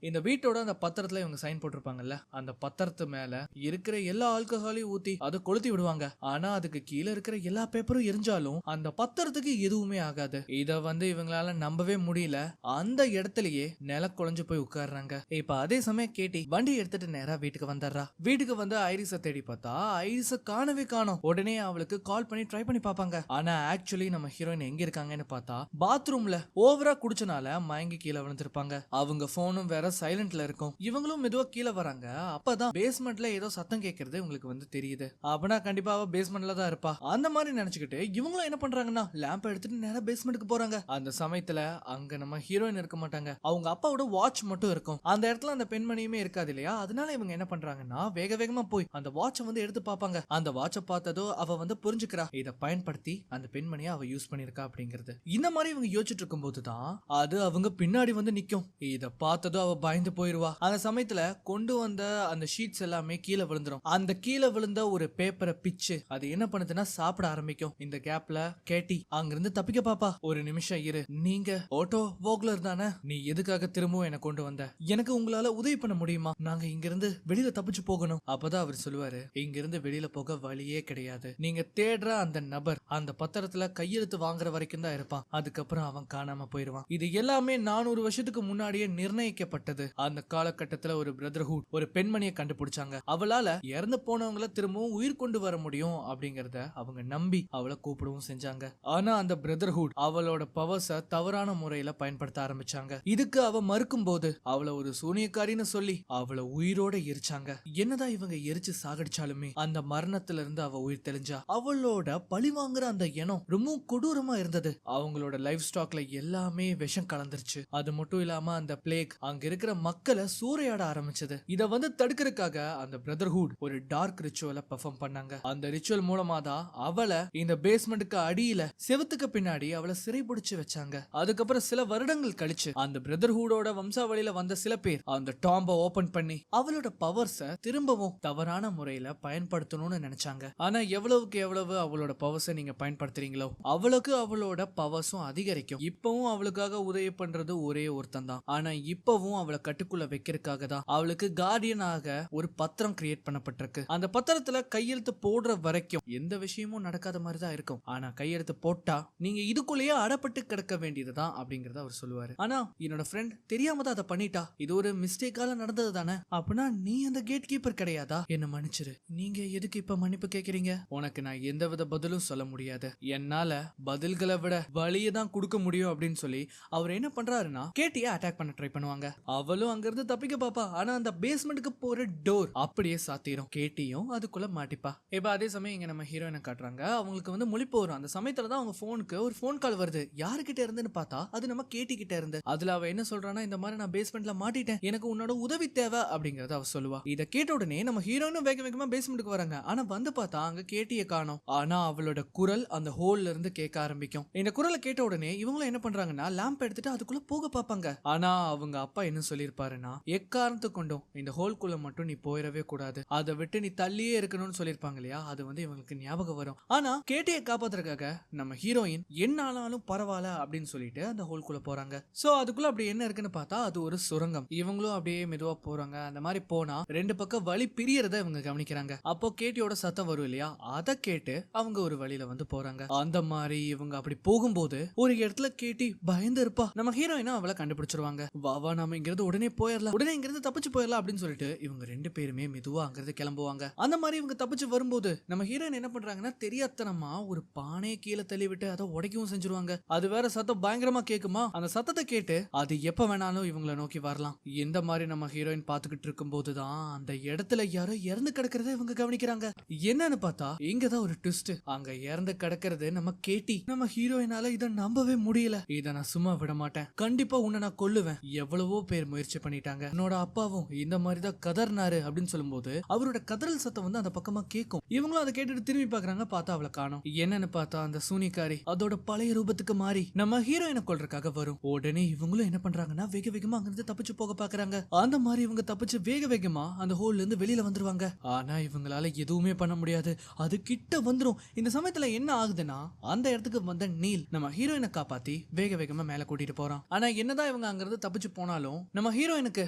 இந்த வீட்டோட அந்த பத்திரத்துல இவங்க சைன் போட்டிருப்பாங்கல்ல, அந்த பத்திரத்து மேல இருக்கிற எல்லா ஆல்கஹாலையும் ஊத்தி அதை கொளுத்தி விடுவாங்க. ஆனா அதுக்கு கீழே இருக்கிற எல்லா பேப்பரும் எரிஞ்சாலும் அந்த பத்திரத்துக்கு எதுவுமே ஆகாது. இத வந்து இவங்களால நம்பவே முடியல. அந்த இடத்துலயே நில குழஞ்சு போய் உட்கார்றாங்க. இப்ப அதே சமயம் கேட்டி வண்டி எடுத்துட்டு நேரா வீட்டுக்கு வந்துடுறா. வீட்டுக்கு வந்து ஐரிஸ தேடி பார்த்தா ஐரிஸ காணவே காணோம். உடனே அவளுக்கு கால் பண்ணி ட்ரை பண்ணி பாப்பாங்க. ஆனா ஆக்சுவலி நம்ம ஹீரோயின் எங்க இருக்காங்கன்னு பார்த்தா பாத்ரூம்ல ஓவரா குடிச்சனால மயங்கி கீழே விழுந்திருப்பாங்க. அவங்க போனும் வேற சைலண்ட்ல இருக்கும். இவங்களும் மெதுவா கீழே வராங்க. அப்பதான் பேஸ்மெண்ட்ல ஏதோ சத்தம் கேட்கறது உங்களுக்கு வந்து தெரியுது. அப்படின்னா கண்டிப்பா அவ பேஸ்மெண்ட்ல தான் இருப்பா. அந்த மாதிரி நினைச்சுக்கிட்டு இவங்களும் என்ன பண்றாங்கன்னா லேம்ப் எடுத்துட்டு நேரா பேஸ்மெண்ட்டுக்கு போறாங்க. அந்த சமயத்துல அங்க நம்ம ஹீரோயின் இருக்க மாட்டாங்க. அவங்க அப்பாவோட வாட்ச் மட்டும் இருக்கும். அந்த இடத்துல அந்த பெண்மணியுமே இருக்காது இல்லையா? அதனால இவங்க என்ன பண்றாங்கன்னா வேக வேகமா போய் அந்த வாட்சை வந்து எடுத்து பாப்பாங்க. அந்த வாட்சை பார்த்ததோ அவ வந்து புரிஞ்சுக்கிறா, இதை பயன்படுத்தி அந்த பெண்மணியை அவ யூஸ் பண்ணிருக்கா அப்படிங்கிறது. இந்த மாதிரி இவங்க யோசிச்சுட்டு இருக்கும் போதுதான் அது அவங்க பின்னாடி வந்து நிக்கும். இத பார்த்ததோ அவ பயந்து போயிருவா. அந்த சமயத்துல கொண்டு வந்த அந்த ஷீட்ஸ் எல்லாமே கீழே விழுந்துரும். அந்த கீழே விழுந்த ஒரு பேப்பரை பிச்சு அது என்ன பண்ணுதுன்னா சாப்பிட ஆரம்பிக்கும். இந்த கேப்ல கேட்டி அங்கிருந்து தப்பிக்க பாப்பா. ஒரு நிமிஷம் இரு, நீங்க ஆட்டோ வோக்லர் தானே, நீ எதுக்காக திரும்பவும் என்ன கொண்டு வந்த? எனக்கு உங்களால உதவி பண்ண முடியுமா? நாங்க இங்க இருந்து வெளியில தப்பிச்சு போகணும். அப்பதான் அவர் சொல்லுவாரு, இங்க இருந்து வெளியில போக வழியே கிடையாது. நீங்க தேடுற அந்த நபர் அந்த பத்திரத்துல கையெழுத்து வாங்குற வரைக்கும் தான் இருப்பான். அதுக்கப்புறம் அவன் காணாம போயிருவான். இது எல்லாமே 400 வருஷத்துக்கு முன்னாடியே நிர்ணயிக்கப்பட்டது. அந்த காலகட்டத்துல ஒரு பிரதர்ஹுட் ஒரு பெண்மணியை கண்டுபிடிச்சாங்க. அவளால இறந்து போனவங்களை திரும்பவும் உயிர் கொண்டு வர முடியும் அப்படிங்கறத அவங்க நம்பி அவளை கூப்பிடவும் செஞ்சாங்க. ஆனா அந்த பிரதர்ஹுட் அவளோட பவர்ஸ தவறான முறையில பயன்படுத்த ஆரம்பிச்சாங்க. இதுக்கு அவ மறுக்கும் போது அவளை ஒரு சூனியக்காரின்னு சொல்லி அவளை உயிரோட எரிச்சாங்க. என்னதான் இவங்க எரிச்சு சாகடிச்சாலுமே அந்த மரணத்துல இருந்து அவ உயிர் தெளிஞ்சா. அவளோட பழி வாங்குற அந்த எண்ணம் ரொம்ப கொடூரமா இருந்தது. அவங்களோட லைஃப் ஸ்டாக்ல எல்லாமே விஷம் கலந்துருச்சு. அது மட்டும் இல்லாம அந்த பிளேக் அங்க இருக்கிற மக்களை சூறையாட ஆரம்பிச்சது. இத வந்து தடுக்கிறதுக்காக அந்த பிரதர்ஹுட் ஒரு டார்க் ரிச்சுவலை பெர்ஃபார்ம் பண்ணாங்க. அந்த ரிச்சுவல் மூலமா தான் அவளை இந்த பேஸ்மெண்ட்டுக்கு அடியில செவத்துக்கு பின்னாடி அவளை சிறைபிடிச்சு வச்சாங்க. அதுக்கப்புறம் சில வருடங்கள் கழிச்சு அந்த பிரதர்ஹுடோட வம்சாவளியில வந்த சில பேர் அந்த டாம்ப ஓபன் பண்ணி அவளோட பவர்ஸ திரும்பவும் தவறான முறையில பயன்படுத்தணும்னு நினைச்சாங்க. ஆனா எவ்வளவுக்கு எவ்வளவு அவளோட பவர்ஸை நீங்க பயன்படுத்துறீங்களோ அவளுக்கு அவளோட பவர்ஸும் அதிகரிக்கும். இப்பவும் அவளுக்காக உதவி பண்றது ஒரே ஒருத்தன் தான். ஆனா இப்பவும் அவளை கட்டுக்குள்ள வைக்கிறதுக்காக தான் அவளுக்கு கார்டியனாக ஒரு பத்திரம் கிரியேட் பண்ணப்பட்டிருக்கு. அந்த பத்திரத்துல கையெழுத்து போடுற வரைக்கும் எந்த விஷயமும் நடக்காத மாதிரி தான் இருக்கும். ஆனா கையெழுத்து போட்டா நீங்க இதுக்குள்ளேயே அடப்பட்டு கிடக்க வேண்டியதுதான் அப்படிங்கறத அவர் சொல்லுவாரு. ஆனா என்னோட ஃப்ரெண்ட் தெரியாம தான் அதை பண்ணிட்டா, இது ஒரு மிஸ்டேக்கால நடந்தது தானே. அப்படின்னா நீ அந்த கேட் கீப்பர் கிடையாதா? என்ன மன்னிச்சிரு. நீங்க எதுக்கு இப்ப மன்னிப்பு கேக்குறீங்க? உனக்கு நான் எந்தவித பதிலும் சொல்ல முடியாது. என்னால பதில்களை விட வழியை தான் கொடுக்க முடியும் அப்படின்னு சொல்லி அவர் என்ன பண்றாருன்னா கேட்டிய அட்டாக் பண்ண ட்ரை பண்ணுவாங்க. அவளும் அங்க இருந்து தப்பிக்க பாப்பா. ஆனா அந்த பேஸ்மெண்ட்டுக்கு போற டோர் அப்படியே சாத்திரும். கேட்டியும் அதுக்குள்ள மாட்டிப்பா. இப்ப அதே சமயம் இங்க நம்ம ஹீரோயினை காட்டுறாங்க. அவங்களுக்கு வந்து முழிப்பு வரும். அந்த சமயத்துல தான் அவங்க போனுக்கு ஒரு போன் கால் வருது. யாருக்கிட்ட இருந்துன்னு பார்த்தா அது நம்ம கேட்டி கிட்ட இருந்து. அதுல அவ என்ன சொல்றான்னா, இந்த மாதிரி நான் பேஸ்மெண்ட்ல மாட்டிட்டேன், எனக்கு உன்னோட உதவி தேவை அப்படிங்கறத அவ சொல்லுவா. இத கேட்ட உடனே நம்ம ஹீரோயினும் வேக வேகமா பேஸ்மெண்ட்டுக்கு வராங்க. ஆனா வந்து பார்த்தா அங்க கேட்டிய காணோம். ஆனா அவளோட குரல் அந்த ஹோல்ல இருந்து கேட்க ஆரம்பிக்கும். இந்த குரலை கேட்ட உடனே இவங்களும் என்ன பண்றாங்கன்னா லேம்ப் எடுத்துட்டு அதுக்குள்ள போக பாப்பாங்க. ஆனா அவங்க அப்பா என்ன சொல்லிருப்பாருன்னா, எக்காரணத்து கொண்டும் இந்த ஹோல்குள்ள மட்டும் நீ போயிடவே கூடாது, அதை விட்டு நீ தள்ளியே இருக்கணும்னு சொல்லிருப்பாங்க இல்லையா? அது வந்து இவங்களுக்கு ஞாபகம் வரும். ஆனா கேட்டியை காப்பாத்துறதுக்காக நம்ம ஹீரோயின் என்ன ஆனாலும் பரவாயில்ல அப்படின்னு சொல்லிட்டு அந்த ஹோல்குள்ள போறாங்க. சோ அதுக்குள்ள அப்படி என்ன இருக்குன்னு பார்த்தா அது ஒரு சுரங்கம். இவங்களும் அப்படியே மெதுவா போறாங்க. அந்த மாதிரி போனா ரெண்டு பக்கம் வழி பிரியறத இவங்க கவனிக்கிறாங்க. அப்போ கேட்டியோட சத்தம் வரும் இல்லையா? அதை கேட்டு அவங்க ஒரு வழியில வந்து போறாங்க. அந்த மாதிரி இவங்க அப்படி போகும்போது ஒரு இடத்துல கேட்டி பயந்து இருப்பா. நம்ம ஹீரோயினா அவளை கண்டுபிடிச்சிருவாங்க. வா நாம இங்கிருந்து உடனே போயிடலாம், உடனே இங்கிருந்து தப்பிச்சு போயிடலாம் அப்படின்னு சொல்லிட்டு இவங்க ரெண்டு பேருமே மெதுவா அங்கிருந்து கிளம்புவாங்க. அந்த மாதிரி இவங்க தப்பிச்சு வரும்போது நம்ம ஹீரோயின் என்ன பண்றாங்கன்னா தெரியாதனமா ஒரு பானையை கீழே தள்ளி விட்டு அதை உடைக்க அடைக்கவும் செஞ்சிருவாங்க. அது வேற சத்தம் பயங்கரமா கேக்குமா, அந்த சத்தத்தை கேட்டு அது எப்ப வேணாலும் இவங்கள நோக்கி வரலாம். இந்த மாதிரி நம்ம ஹீரோயின் பாத்துக்கிட்டு இருக்கும் போதுதான் அந்த இடத்துல யாரோ இறந்து கிடக்கிறத இவங்க கவனிக்கிறாங்க. என்னன்னு பார்த்தா இங்கதான் ஒரு ட்விஸ்ட். அங்க இறந்து கிடக்கிறது நம்ம கேட்டி. நம்ம ஹீரோயினால இதை நம்பவே முடியல. இதை நான் சும்மா விட மாட்டேன், கண்டிப்பா உன்னை நான் கொல்லுவேன். எவ்வளவோ பேர் முயற்சி பண்ணிட்டாங்க, என்னோட அப்பாவும் இந்த மாதிரி தான் கதர்னாரு அப்படின்னு சொல்லும்போது அவரோட கதறல் சத்தம் வந்து அந்த பக்கமா கேட்கும். இவங்களும் அதை கேட்டுட்டு திரும்பி பாக்குறாங்க, பார்த்தா அவளை காணோம். என்னன்னு பார்த்தா அந்த சூனிக்காரி அதோட பழைய ரூபத்துக்கு மாறி நம்ம ஹீரோயினை கொல்றதுக்காக வரும். உடனே இவங்களும் என்ன பண்றாங்கன்னா வேக வேகமா அங்கிருந்து தப்பிச்சு போக பாக்குறாங்க. அந்த மாதிரி இவங்க தப்பிச்சு வேக வேகமா அந்த ஹோல்ல இருந்து வெளியில வந்துருவாங்க. ஆனா இவங்களால எதுவுமே பண்ண முடியாது, அது கிட்ட வந்துரும். இந்த சமயத்துல என்ன ஆகுதுன்னா அந்த இடத்துக்கு வந்த நீல் நம்ம ஹீரோயினை காப்பாத்தி வேக வேகமா மேல கூட்டிட்டு போறான். ஆனா என்னதான் இவங்க அங்கிருந்து தப்பிச்சு போனாலும் நம்ம ஹீரோயினுக்கு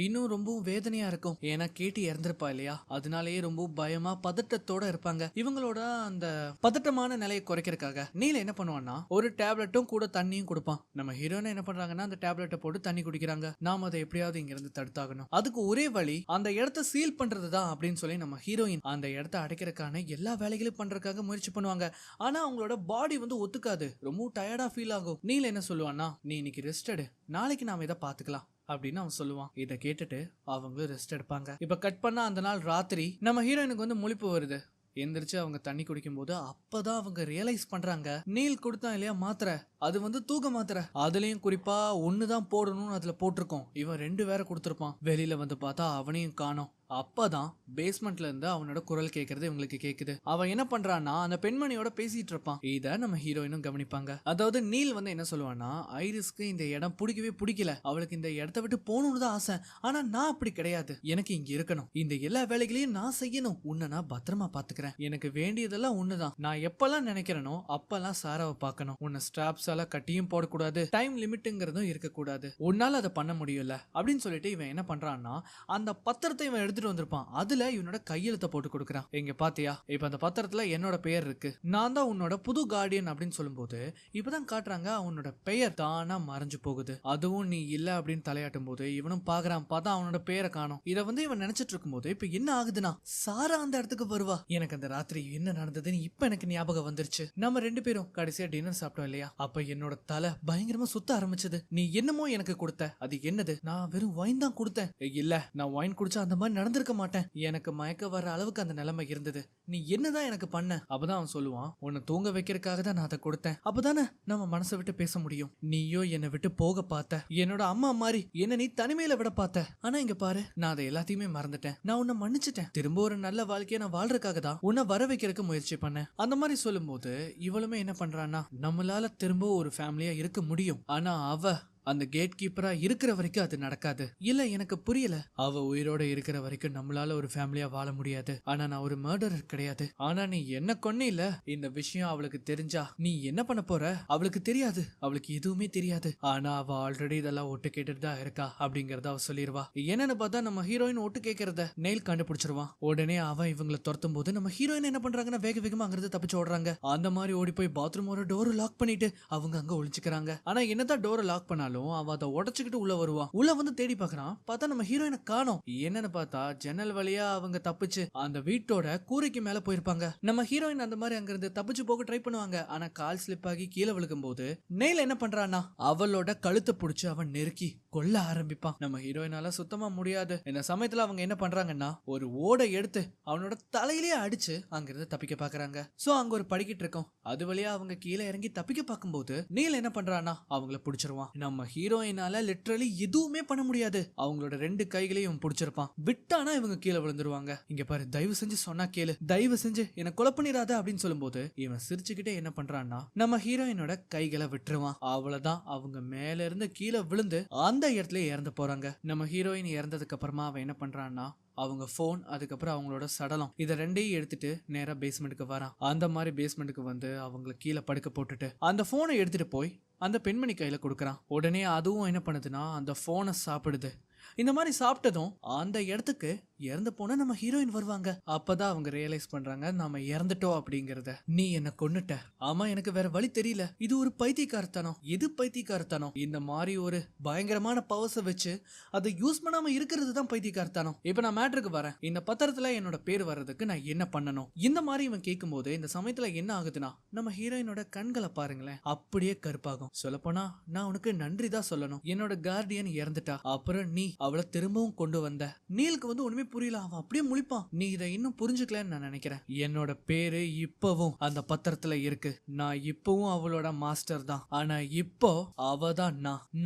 இன்னும் ரொம்ப வேதனையா இருக்கும். ஏன்னா கேட்டி இறந்திருப்பா இல்லையா, அதனாலேயே ரொம்ப பயமா பதட்டத்தோட இருப்பாங்க. இவங்களோட அந்த பதட்டமான நிலையை குறைக்கிறதுக்காக நீல என்ன பண்ணுவான்னா ஒரு டேப்லெட்டும் கூட தண்ணியும் கொடுப்பான். நம்ம ஹீரோயின் என்ன பண்றாங்கன்னா அந்த டேப்லெட்டை போட்டு தண்ணி குடிக்கிறாங்க. நாம அதை எப்படியாவது இங்க இருந்து தடுத்தாகணும். அதுக்கு ஒரே வழி அந்த இடத்தை சீல் பண்றதுதான் அப்படின்னு சொல்லி நம்ம ஹீரோயின் அந்த இடத்தை அடைக்கிறதுக்கான எல்லா வேலைகளையும் பண்றதுக்காக முயற்சி பண்ணுவாங்க. ஆனா அவங்களோட பாடி வந்து ஒத்துக்காது, ரொம்ப டயர்டா ஃபீல் ஆகும். நீல என்ன சொல்லுவான்னா நீ இன்னைக்கு ரெஸ்ட் எடு, நாளைக்கு நாம இதை பாத்துக்கலாம் அப்படின்னு அவன் சொல்லுவான். இதை கேட்டுட்டு அவங்களும் ரெஸ்ட் எடுப்பாங்க. இப்ப கட் பண்ணா அந்த நாள் ராத்திரி நம்ம ஹீரோயினுக்கு வந்து முழிப்பு வருது. எந்திரிச்சு அவங்க தண்ணி குடிக்கும் போது அப்பதான் அவங்க ரியலைஸ் பண்றாங்க நீல் கொடுத்தான் இல்லையா மாத்திரை, அது வந்து தூக்க மாத்திரை. அதுலயும் குறிப்பா ஒண்ணுதான் போடணும்னு அதுல போட்டிருக்கோம், இவன் 2 வேற கொடுத்திருப்பான். வெளியில வந்து பார்த்தா அவனையும் காணோம். அப்பதான் பேஸ்மெண்ட்ல இருந்து அவனோட குரல் கேட்கறது இவங்களுக்கு கேக்குது. அவன் என்ன பண்றான்னா அந்த பெண்மணியோட பேசிட்டு இருப்பான். இத நம்ம ஹீரோயினும் கவனிப்பாங்க. அதாவது நீல் வந்து என்ன சொல்லுவான்னா ஐரிஸ்க்கு இந்த இடம் பிடிக்கவே பிடிக்கல, அவளுக்கு இந்த இடத்த விட்டு போகணும்னு தான் ஆசை. ஆனா நான் அப்படி கிடையாது, எனக்கு இங்க இருக்கணும், இந்த எல்லா வேலைகளையும் நான் செய்யணும், உன்னை நான் பத்திரமா பாத்துக்கிறேன், எனக்கு வேண்டியதெல்லாம் ஒண்ணுதான். நான் எப்பெல்லாம் நினைக்கிறேனோ அப்பெல்லாம் சாராவை பார்க்கணும், உன்னை ஸ்ட்ராப்ஸ் எல்லாம் கட்டியும் போடக்கூடாது, டைம் லிமிட்டுங்கிறதும் இருக்கக்கூடாது, உன்னால அதை பண்ண முடியல அப்படின்னு சொல்லிட்டு இவன் என்ன பண்றான்னா அந்த பத்திரத்தை இவன் எடுத்துட்டு வந்திருப்பான். அதுல இவனோட கையெழுத்த போட்டு கொடுக்கறான். எங்க பாத்தியா, இப்ப அந்த பத்திரத்துல என்னோட பெயர் இருக்கு, நான் தான் உன்னோட புது கார்டியன் அப்படின்னு சொல்லும்போது இப்பதான் காட்டுறாங்க அவனோட பெயர் தானா மறைஞ்சு போகுது. அதுவும் நீ இல்ல அப்படின்னு தலையாட்டும் போது இவனும் பாக்குறான், பார்த்தா அவனோட பெயரை காணும். இதை வந்து இவன் நினைச்சிட்டு இருக்கும் போது இப்ப என்ன ஆகுதுன்னா சாரா அந்த இடத்துக்கு வருவா. எனக்கு அந்த ராத்திரி என்ன நடந்ததுன்னு இப்ப எனக்கு ஞாபகம் வந்துருச்சு. நம்ம 2 பேரும் கடைசியா டின்னர் சாப்பிட்டோம் இல்லையா, அப்ப என்னோட தலை பயங்கரமா சுத்த ஆரம்பிச்சது. நீ என்னமோ எனக்கு கொடுத்த, அது என்னது? நான் வெறும் வைன் தான் கொடுத்தேன். இல்ல, நான் வைன் குடிச்சா அந்த மாதிரி நடந்திருக்க மாட்டேன், எனக்கு மயக்க வர அளவுக்கு அந்த நிலைமை இருந்தது, நீ என்னதான் எனக்கு பண்ண? அப்பதான் அவன் சொல்லுவான், உன்னை தூங்க வைக்கிறதுக்காக தான் நான் அதை கொடுத்தேன், அப்பதானே நம்ம மனசை விட்டு பேச முடியும். நீயோ என்னை விட்டு போக பார்த்த, என்னோட அம்மா மாதிரி என்ன நீ தனிமையில விட பார்த்த. ஆனா இங்க பாரு, நான் அதை எல்லாத்தையுமே மறந்துட்டேன், நான் உன்னை மன்னிச்சிட்டேன், திரும்ப ஒரு நல்ல வாழ்க்கையை நான் வாழ்றதுக்காக தான் உன்னை வர வைக்கிறதுக்கு முயற்சி பண்ணேன். அந்த மாதிரி சொல்லும்போது இவளுமே என்ன பண்றான்னா நம்மளால திரும்ப ஒரு ஃபேமிலியா இருக்க முடியும், ஆனா அவ அந்த கேட் கீப்பரா இருக்கிற வரைக்கும் அது நடக்காது. இல்ல, எனக்கு புரியல, அவ உயிரோட இருக்கிற வரைக்கும் நம்மளால ஒரு ஃபேமிலியா வாழ முடியாது. ஆனா நான் ஒரு மர்டரர் கிடையாது. ஆனா நீ என்ன கொன்னில, இந்த விஷயம் அவளுக்கு தெரிஞ்சா நீ என்ன பண்ண போற? அவளுக்கு தெரியாது, அவளுக்கு எதுவுமே தெரியாது. ஆனா அவ ஆல்ரெடி இதெல்லாம் ஒட்டு கேட்டுட்டு தான் இருக்கா அப்படிங்கறத அவ சொல்லிடுவா. என்னன்னு பார்த்தா நம்ம ஹீரோயின் ஒட்டு கேட்கறத நெயில் கண்டுபிடிச்சிருவான். உடனே அவன் இவங்களை துரத்தும் போது நம்ம ஹீரோயின் என்ன பண்றாங்கன்னா வேக வேகமா அங்கிருந்து தப்பிச்சு ஓடுறாங்க. அந்த மாதிரி ஓடி போய் பாத்ரூமோட டோரை லாக் பண்ணிட்டு அவங்க அங்க ஒளிச்சுக்கிறாங்க. ஆனா என்னதான் டோரை லாக் பண்ணாலும் அவ அதை உடைச்சுக்கிட்டு உள்ள வருவான். உள்ள வந்து தேடி பாக்குறான், பார்த்தா நம்ம ஹீரோயினை காணோம். என்னன்னு பார்த்தா ஜன்னல் வழியா அவங்க தப்பிச்சு அந்த வீட்டோட கூரைக்கு மேல போயிருப்பாங்க. நம்ம ஹீரோயின் அந்த மாதிரி அங்கிருந்து தப்பிச்சு போக ட்ரை பண்ணுவாங்க. ஆனா கால் ஸ்லிப் ஆகி கீழே விழுகும் போது நெயில் என்ன பண்றான்னா அவளோட கழுத்தை பிடிச்சு அவன் நெருக்கி கொல்ல ஆரம்பிப்பான். நம்ம ஹீரோயினால சுத்தமா முடியாது. இந்த சமயத்துல அவங்க என்ன பண்றாங்கன்னா ஒரு ஓடை எடுத்து அவனோட தலையிலேயே அடிச்சு அங்கிருந்து தப்பிக்க பாக்குறாங்க. சோ அங்க ஒரு படிக்கிட்டு இருக்கும், அது வழியா அவங்க கீழே இறங்கி தப்பிக்க பார்க்கும்போது நீல் என்ன பண்றான்னா அவங்கள பிடிச்சிருவான். நம்ம ஹீரோயினால லிட்டரலி எதுவுமே பண்ண முடியாது, அவங்களோட 2 கைகளையும் பிடிச்சிருப்பான். விட்டானா இவங்க கீழே விழுந்துருவாங்க. இங்க பாரு, தயவு செஞ்சு சொன்னா கேளு, தயவு செஞ்சு என்ன கொலை பண்ணிடாத அப்படின்னு சொல்லும்போது இவன் சிரிச்சுக்கிட்டே என்ன பண்றான்னா நம்ம ஹீரோயினோட கைகளை விட்டுருவான். அவ்வளவுதான், அவங்க மேல இருந்து கீழே விழுந்து அந்த இடத்துல இறந்து போறாங்க. நம்ம ஹீரோயின் இறந்ததுக்கு அப்புறமா அவன் என்ன பண்றான்னா அவங்க போன், அதுக்கப்புறம் அவங்களோட சடலம், இதை 2ஐயும் எடுத்துட்டு நேரா பேஸ்மெண்ட்டுக்கு வரான். அந்த மாதிரி பேஸ்மெண்ட்டுக்கு வந்து அவங்களை கீழே படுக்க போட்டுட்டு அந்த போனை எடுத்துட்டு போய் அந்த பெண்மணி கையில கொடுக்கறான். உடனே அதுவும் என்ன பண்ணுதுன்னா அந்த போனை சாப்பிடுது. இந்த மாதிரி சாப்பிட்டதும் அந்த இடத்துக்கு இறந்து போன நம்ம ஹீரோயின் வருவாங்க. அப்பதான் அவங்க ரியலைஸ் பண்றாங்க நாம இறந்துட்டோம் அப்படிங்கறத. நீ என்ன கொன்னுட்ட. ஆமா, எனக்கு வேற வழி தெரியல. இது ஒரு பைத்தியக்காரத்தனம். எது பைத்தியக்காரத்தனம்? இந்த மாதிரி ஒரு பயங்கரமான பவர்ஸ வச்சு அதை யூஸ் பண்ணாம இருக்கிறது தான் பைத்தியக்காரத்தனம். இப்ப நான் மேட்ருக்கு வரேன். இந்த பத்திரத்துல என்னோட பேர் வர்றதுக்கு நான் என்ன பண்ணணும்? இந்த மாதிரி இவன் கேட்கும் போது இந்த சமயத்துல என்ன ஆகுதுன்னா, நம்ம ஹீரோயினோட கண்களை பாருங்களேன், அப்படியே கருப்பாகும். சொல்லப்போனா நான் உனக்கு நன்றி தான் சொல்லணும். என்னோட கார்டியன் இறந்துட்டா, அப்புறம் நீ அவளை திரும்பவும் கொண்டு வந்த. நீலுக்கு ஒண்ணுமே புரியல. அவன் அப்படியே முழிப்பான். நீ இதை இன்னும் புரிஞ்சுக்கலன்னு நான் நினைக்கிறேன். என்னோட பேரு இப்பவும் அந்த பத்திரத்துல இருக்கு. நான் இப்பவும் அவளோட மாஸ்டர் தான். ஆனா இப்போ அவ தான்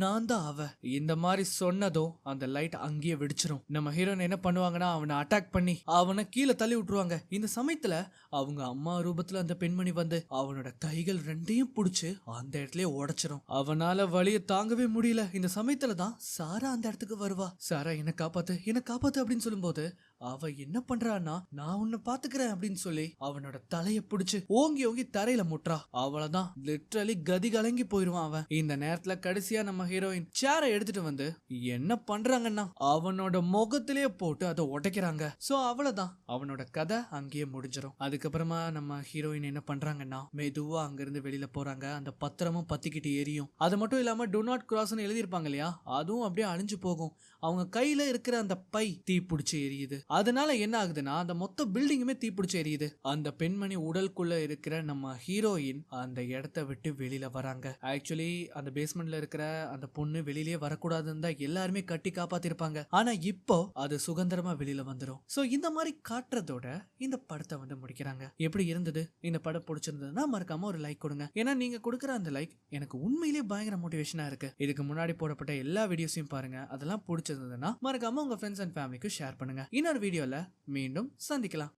நான் தான் அவ. இந்த மாதிரி சொன்னதும் அந்த லைட் அங்கேயே வெடிச்சிரும். நம்ம ஹீரோயின் என்ன பண்ணுவாங்கன்னா, அவனை அட்டாக் பண்ணி அவனை கீழே தள்ளி விட்டுருவாங்க. இந்த சமயத்துல அவங்க அம்மா ரூபத்துல அந்த பெண்மணி வந்து அவனோட கைகள் ரெண்டையும் புடிச்சு அந்த இடத்துலயே உடைச்சிரும். அவனால வலிய தாங்கவே முடியல. இந்த சமயத்துல தான் சாரா அந்த இடத்துக்கு வருவா. சாரா என்ன காப்பாத்து அப்படின்னு சொல்லும்போது அவ என்ன பண்றான்னா, நான் உன்னை பாத்துக்கிறேன் அப்படின்னு சொல்லி அவனோட தலைய புடிச்சு ஓங்கி ஓங்கி தரையில முட்டுறா. அவ்வளவுதான், லிட்டரலி கதி கலங்கி போயிருவான் அவன். இந்த நேரத்துல கடைசியா நம்ம ஹீரோயின் சேரை எடுத்துட்டு வந்து என்ன பண்றாங்கன்னா, அவனோட முகத்திலேயே போட்டு அதை உடைக்கிறாங்க. சோ அவ்வளவுதான், அவனோட கதை அங்கேயே முடிஞ்சிடும். அதுக்கப்புறமா நம்ம ஹீரோயின் என்ன பண்றாங்கன்னா, மெதுவா அங்கிருந்து வெளியில போறாங்க. அந்த பத்திரமும் பத்திக்கிட்டு எரியும். அது மட்டும் இல்லாம டு நாட் கிராஸ்னு எழுதியிருப்பாங்க இல்லையா, அதுவும் அப்படியே அழிஞ்சு போகும். அவங்க கையில இருக்கிற அந்த பை தீ பிடிச்சு எரியுது. அதனால என்ன ஆகுதுன்னா, அந்த மொத்த பில்டிங்குமே தீப்பிடிச்சு எரியுது. அந்த பெண்மணி உடலுக்குள்ள இருக்கிற நம்ம ஹீரோயின் அந்த இடத்த விட்டு வெளியில வராங்க. ஆக்சுவலி அந்த பேஸ்மெண்ட்ல இருக்கிற அந்த பொண்ணு வெளியிலேயே வரக்கூடாதுன்னு தான் எல்லாருமே கட்டி காப்பாத்திருப்பாங்க. ஆனா இப்போ அது சுதந்திரமா வெளியில வந்துரும். சோ இந்த மாதிரி காட்டுறதோட இந்த படத்தை முடிக்கிறாங்க. எப்படி இருந்தது? இந்த படம் பிடிச்சிருந்ததுன்னா மறக்காம ஒரு லைக் கொடுங்க. ஏன்னா நீங்க கொடுக்குற அந்த லைக் எனக்கு உண்மையிலேயே பயங்கர மோட்டிவேஷனா இருக்கு. இதுக்கு முன்னாடி போடப்பட்ட எல்லா வீடியோஸையும் பாருங்க. அதெல்லாம் பிடிச்சிருந்ததுன்னா மறக்காம உங்க ஃப்ரெண்ட்ஸ் அண்ட் ஃபேமிலிக்கு ஷேர் பண்ணுங்க. இன்னொரு வீடியோல மீண்டும் சந்திக்கலாம்.